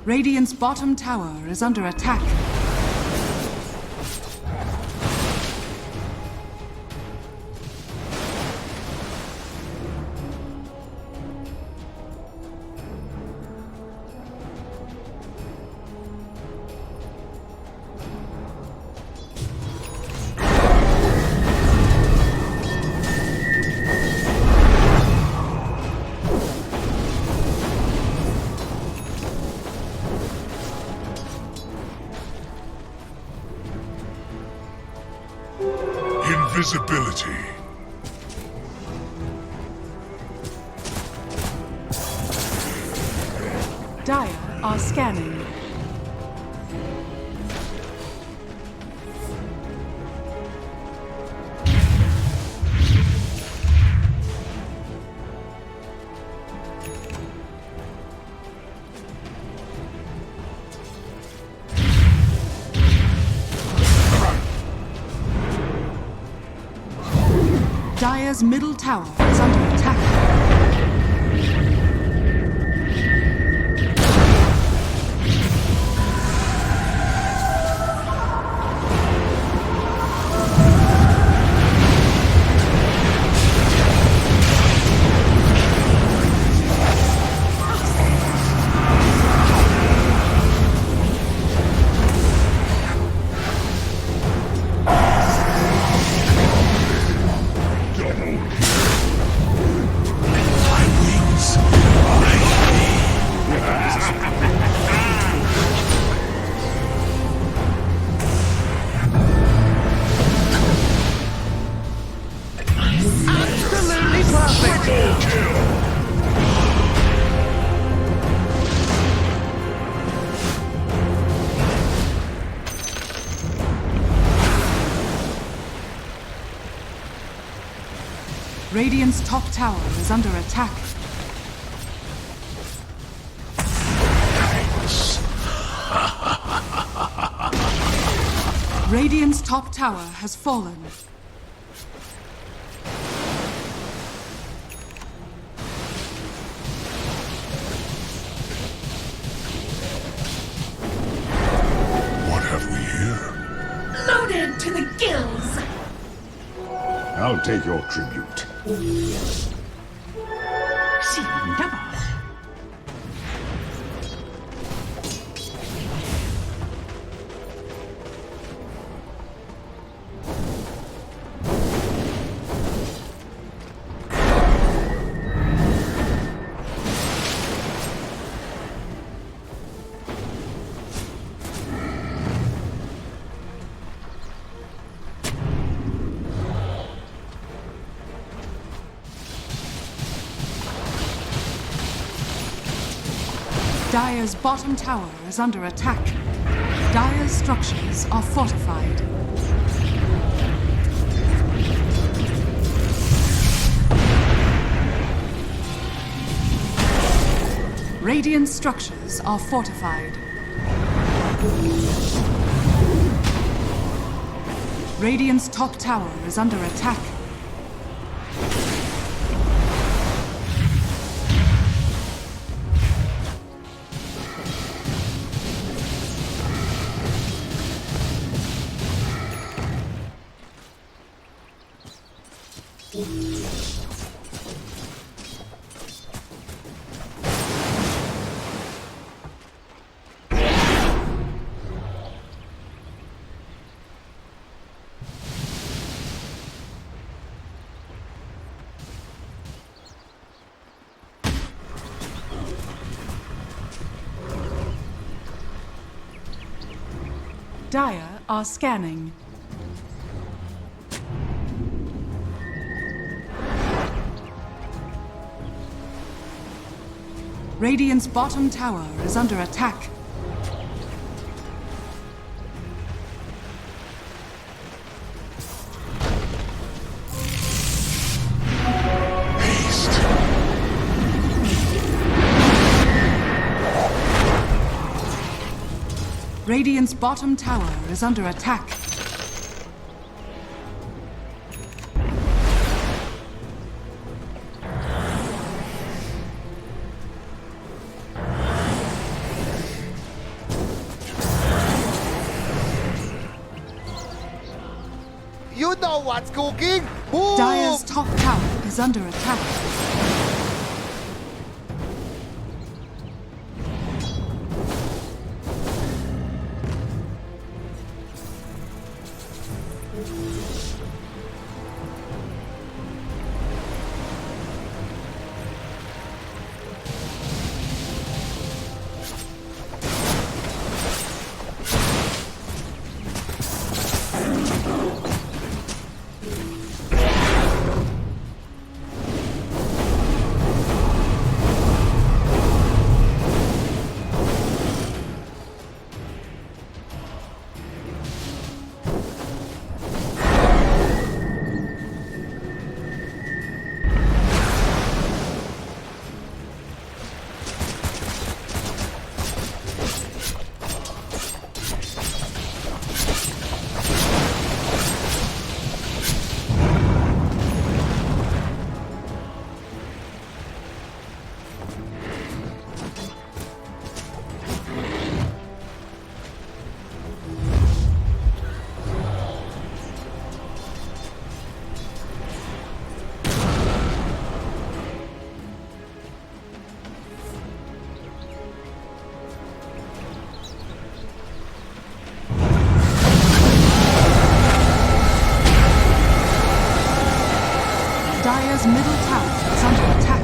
[SPEAKER 3] Radiant's bottom tower is under attack.
[SPEAKER 5] Invisibility.
[SPEAKER 3] Dire are scanning. Dire's middle tower is under attack. Radiant's top tower is under attack. Radiant's top tower has fallen.
[SPEAKER 5] What have we here?
[SPEAKER 6] Loaded to the gills!
[SPEAKER 5] I'll take your tribute.
[SPEAKER 3] Dire's bottom tower is under attack. Dire's structures are fortified. Radiant structures are fortified. Radiant's top tower is under attack. Dire are scanning. Radiant's bottom tower is under attack.
[SPEAKER 5] Haste.
[SPEAKER 3] Radiant's bottom tower is under attack.
[SPEAKER 8] You know what's cooking. Boom!
[SPEAKER 3] Dire's top tower is under attack. Dire's middle tower is under attack.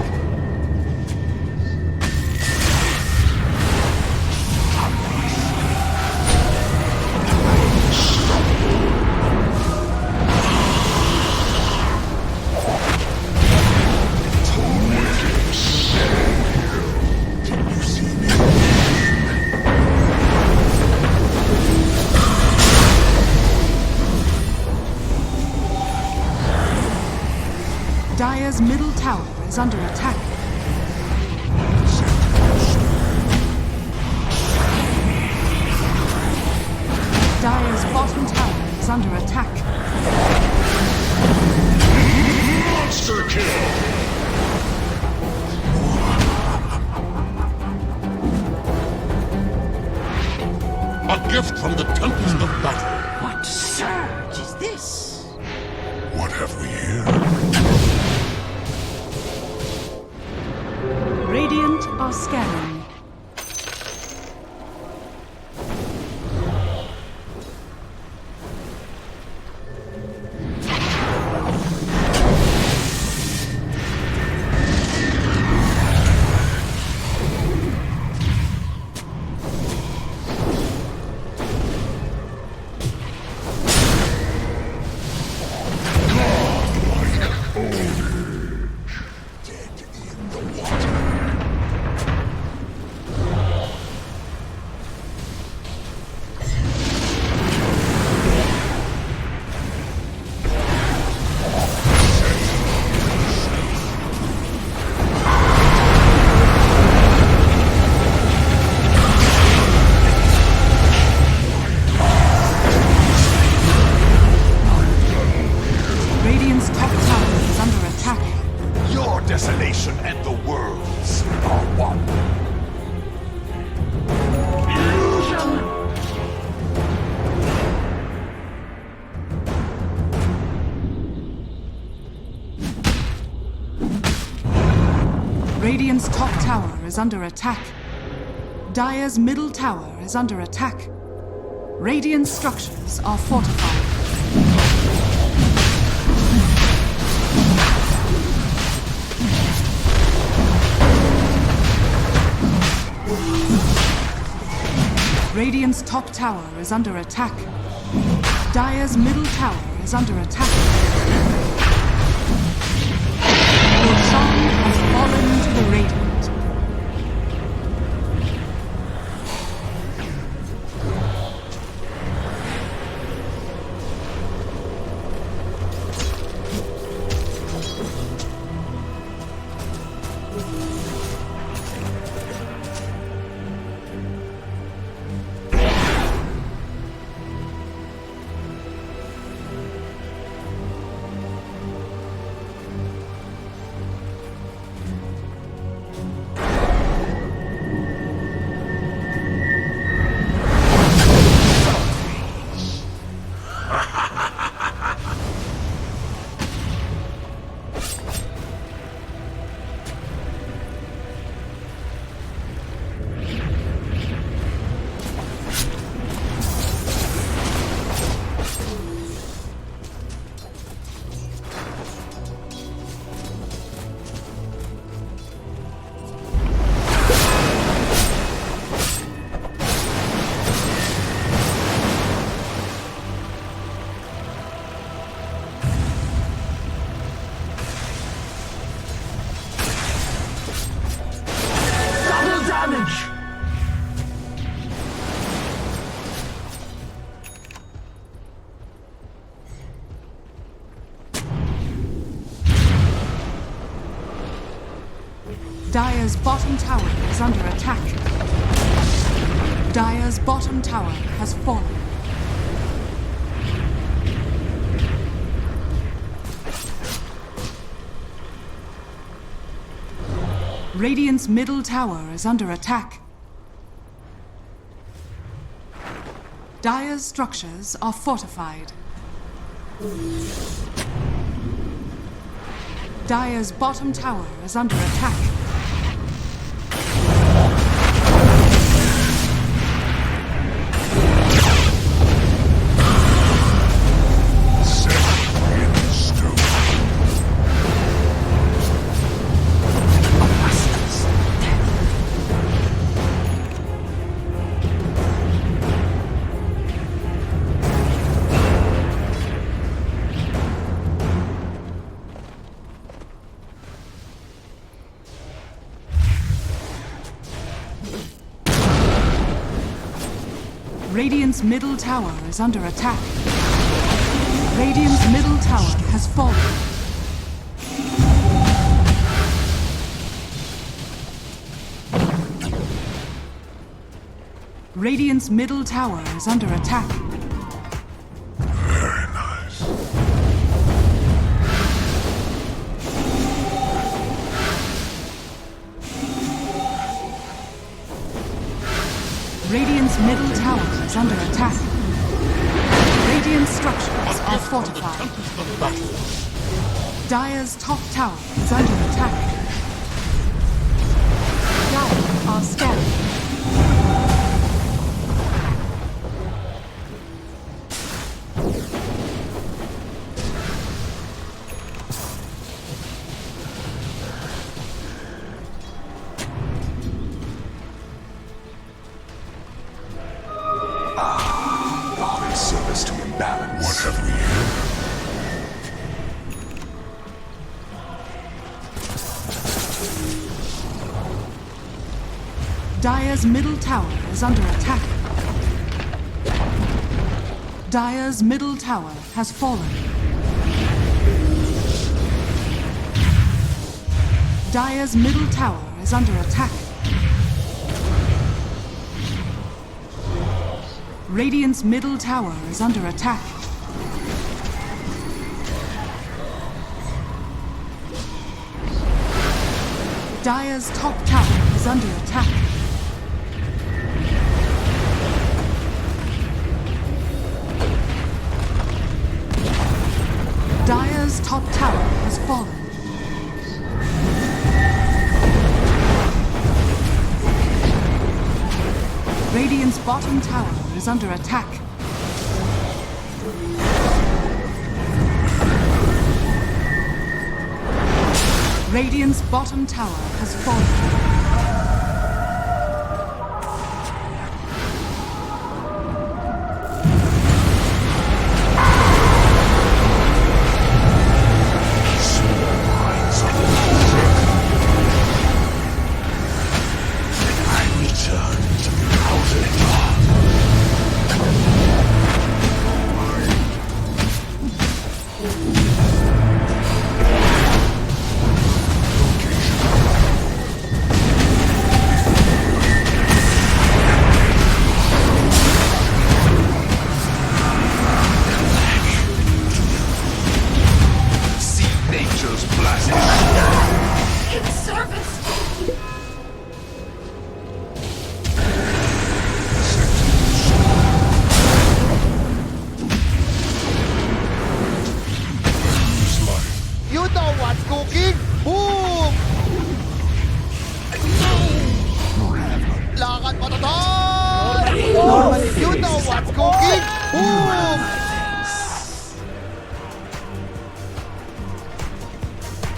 [SPEAKER 3] Dire's middle tower is under attack. Dire's bottom tower is under attack.
[SPEAKER 5] Monster kill! A gift from the tempest of battle.
[SPEAKER 6] What surge is this?
[SPEAKER 5] What have we here?
[SPEAKER 4] Radiant are scanning.
[SPEAKER 3] Radiant's top tower is under attack.
[SPEAKER 5] Your desolation and the world's are one.
[SPEAKER 3] Radiant's top tower is under attack. Dire's middle tower is under attack. Radiant structures are fortified. Radiant's top tower is under attack. Dire's middle tower is under attack. Your song has fallen to the Radiant. Dire's bottom tower is under attack. Dire's bottom tower has fallen. Radiant's middle tower is under attack. Dire's structures are fortified. Dire's bottom tower is under attack. Radiant's middle tower is under attack. Radiant's middle tower has fallen. Radiant's middle tower is under attack.
[SPEAKER 5] Very nice.
[SPEAKER 3] Radiant's middle tower is under attack. Radiant structures are fortified.
[SPEAKER 5] Tempest of battle.
[SPEAKER 3] Dire's top tower is under attack. Dire are scanning.
[SPEAKER 5] Service to imbalance. What have we here?
[SPEAKER 3] Dire's middle tower is under attack. Dire's middle tower has fallen. Dire's middle tower is under attack. Radiant's middle tower is under attack. Dire's top tower is under attack. Dire's top tower has fallen. Radiant's bottom tower is under attack. Radiant's bottom tower has fallen.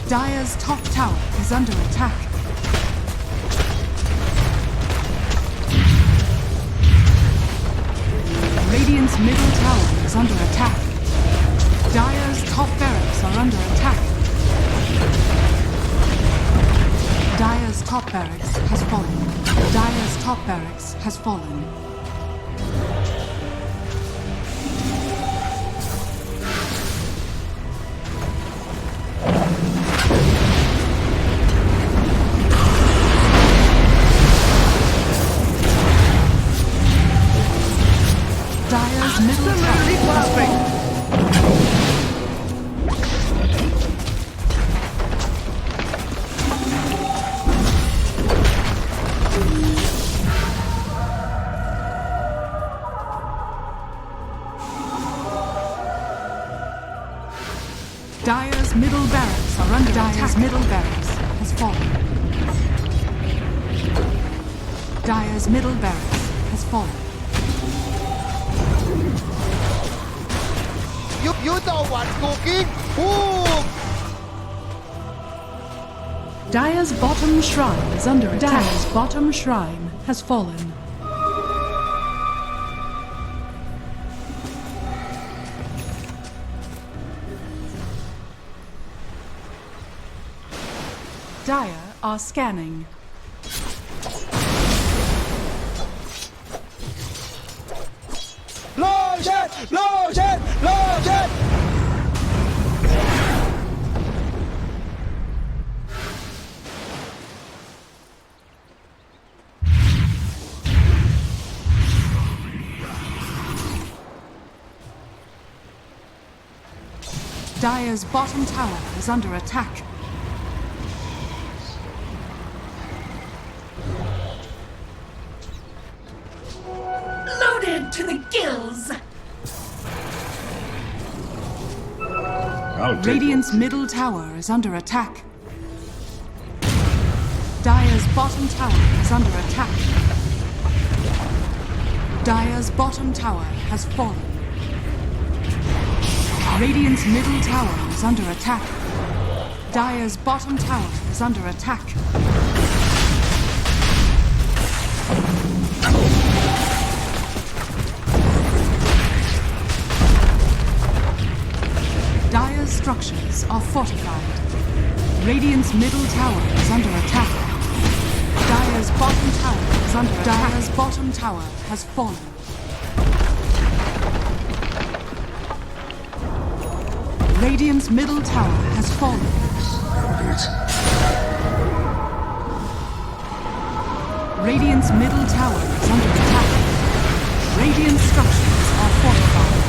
[SPEAKER 3] Dire's top tower is under attack. Radiant's middle tower is under attack. Dire's top barracks are under attack. Dire's top barracks has fallen. Dire's top barracks has fallen. Dire's middle barracks are under attack. Dire's middle barracks has fallen. Dire's middle barracks has fallen.
[SPEAKER 8] You know what's cooking. Boom!
[SPEAKER 3] Dire's bottom shrine is under attack. Dire's bottom shrine has fallen. Dire are scanning.
[SPEAKER 8] Lotion! Lotion! Lotion!
[SPEAKER 3] Dire's bottom tower is under attack.
[SPEAKER 6] Loaded to the gills.
[SPEAKER 3] Radiant's middle tower is under attack. Dire's bottom tower is under attack. Dire's bottom tower has fallen. Radiant's middle tower is under attack. Dire's bottom tower is under attack. Dire's structures are fortified. Radiant's middle tower is under attack. Dire's bottom tower is under attack. Dire's bottom tower has fallen. Radiant's middle tower has fallen. Radiant's middle tower is under attack. Radiant structures are fortified.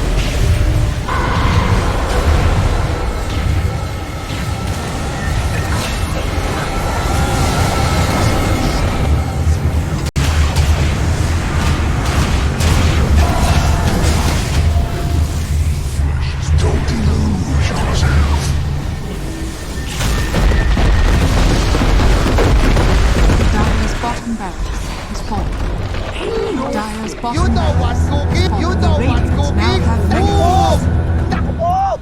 [SPEAKER 3] Dire's bottom barracks has fallen. Dire's bottom
[SPEAKER 8] You know what's
[SPEAKER 3] barracks
[SPEAKER 8] cooking.
[SPEAKER 3] has
[SPEAKER 8] You
[SPEAKER 3] fallen.
[SPEAKER 8] know
[SPEAKER 3] The
[SPEAKER 8] what's
[SPEAKER 3] Radiants now
[SPEAKER 8] cooking.
[SPEAKER 3] have many
[SPEAKER 8] Boom! Boom!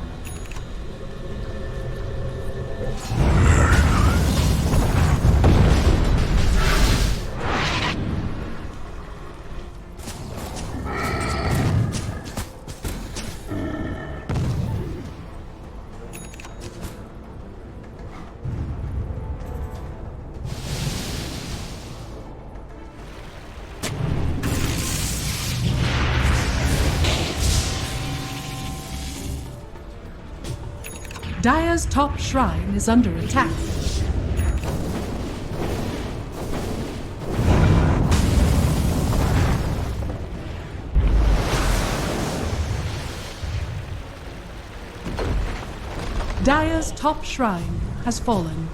[SPEAKER 3] Dire's top shrine is under attack. Dire's top shrine has fallen.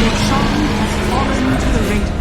[SPEAKER 3] Your shrine has fallen to the Radiant.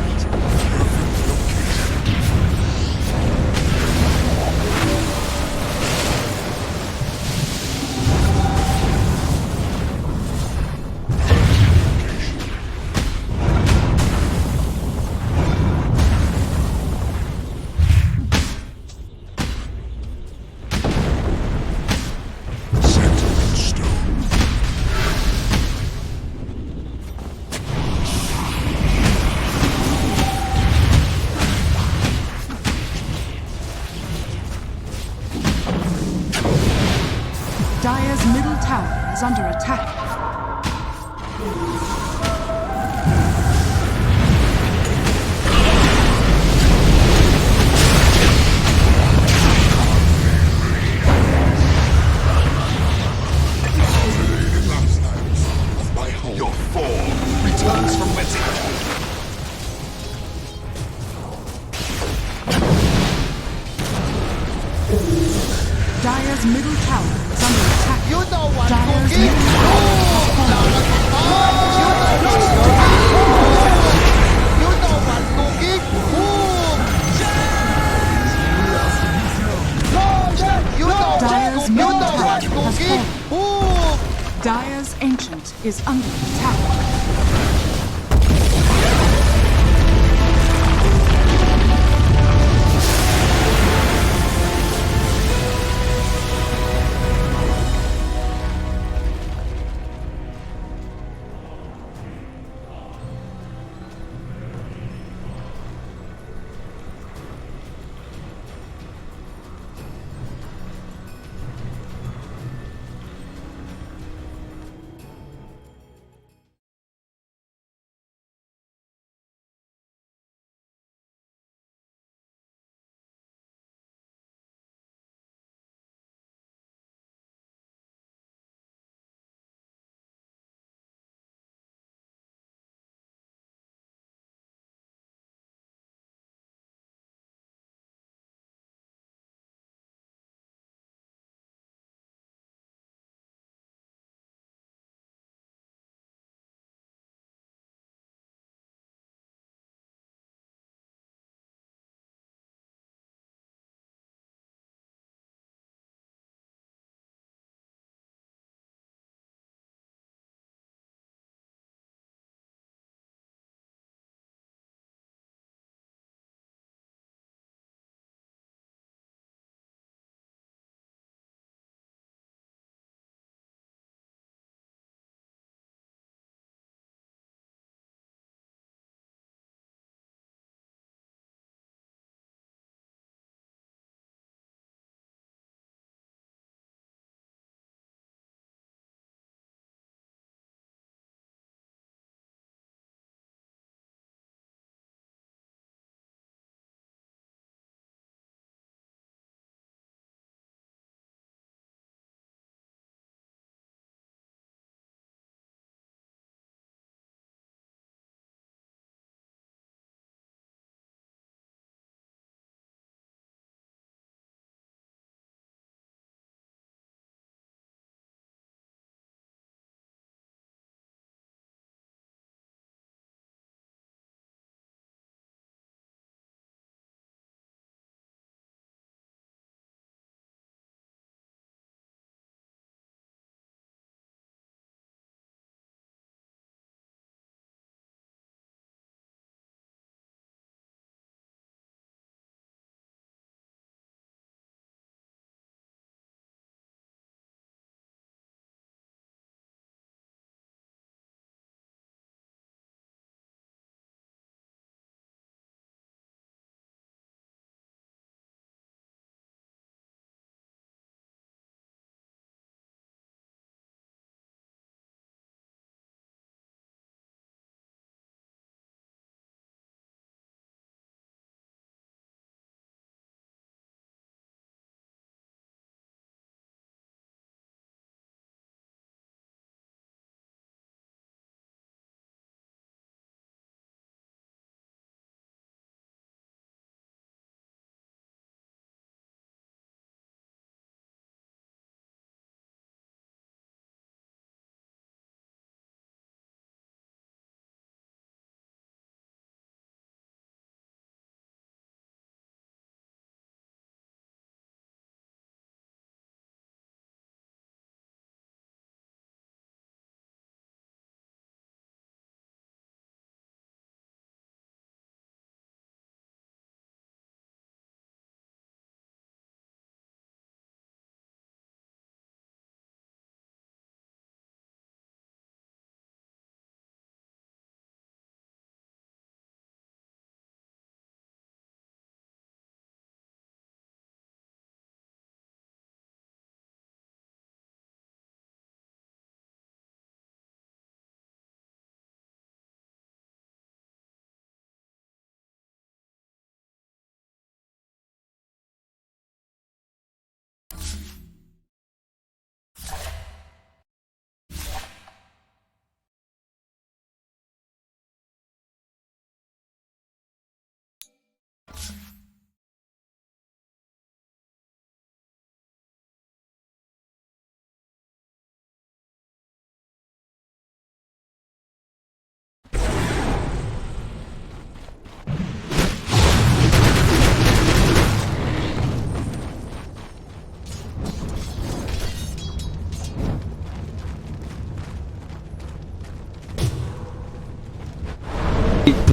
[SPEAKER 3] Dire's middle tower is under attack. Dire's middle tower is under attack.
[SPEAKER 8] You know what
[SPEAKER 3] Dire's
[SPEAKER 8] cooking?
[SPEAKER 3] middle tower has fallen.
[SPEAKER 8] You know what cooking? You know
[SPEAKER 3] Dire's middle tower has
[SPEAKER 8] cooking?
[SPEAKER 3] fallen. Dire's ancient is under attack.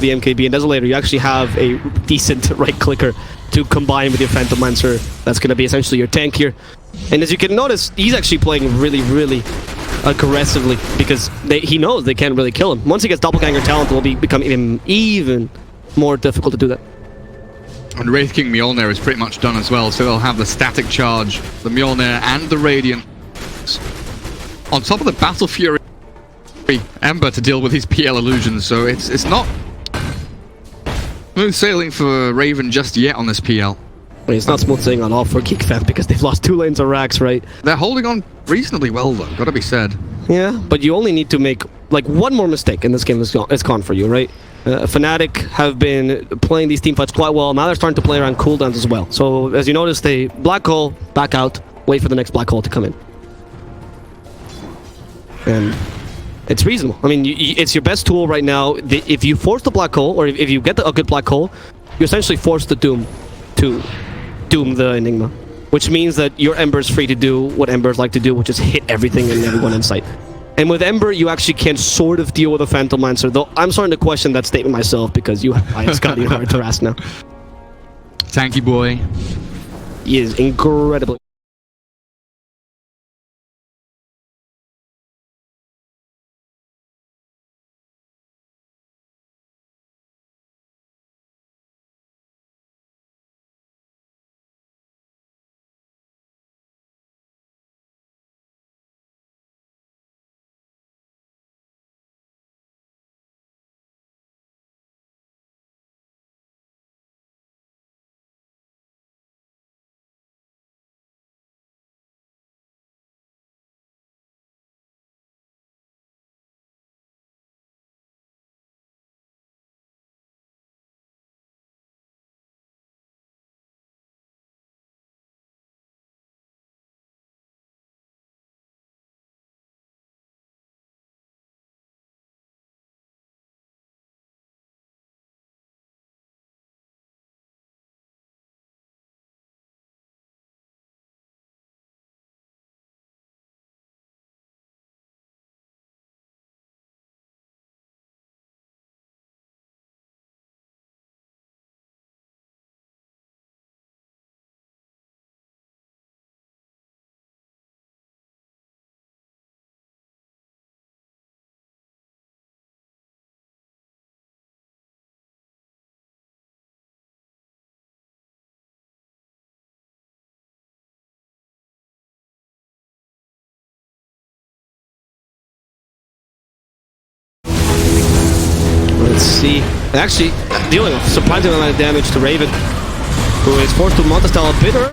[SPEAKER 2] with the MKB and Desolator, you actually have a decent right clicker to combine with your Phantom Lancer. That's going to be essentially your tank here. And as you can notice, he's actually playing really, really aggressively because he knows they can't really kill him. Once he gets Doppelganger talent, it will become even more difficult to do that.
[SPEAKER 1] And Wraith King Mjolnir is pretty much done as well, so they'll have the static charge, the Mjolnir, and the Radiant. On top of the Battle Fury Ember to deal with his PL illusions, so it's not smooth sailing for Raven just yet on this PL.
[SPEAKER 2] But it's not smooth sailing at all for GeekFam because they've lost 2 lanes of racks, right?
[SPEAKER 1] They're holding on reasonably well, though, gotta be said.
[SPEAKER 2] Yeah, but you only need to make like one more mistake in this game, it's gone for you, right? Fnatic have been playing these team fights quite well. Now they're starting to play around cooldowns as well. So as you notice, they black hole, back out, wait for the next black hole to come in. And it's reasonable. I mean, it's your best tool right now. If you force the black hole, or if you get a good black hole, you essentially force the Doom to doom the Enigma. Which means that your Ember is free to do what Embers like to do, which is hit everything and everyone in sight. And with Ember, you actually can sort of deal with a Phantom Lancer, though I'm starting to question that statement myself because you have it's gotten hard to harass now.
[SPEAKER 1] Tanky boy.
[SPEAKER 2] He is incredibly... Let's see. Actually, dealing a surprising amount of damage to Raven, who is forced to multi-style a bit early.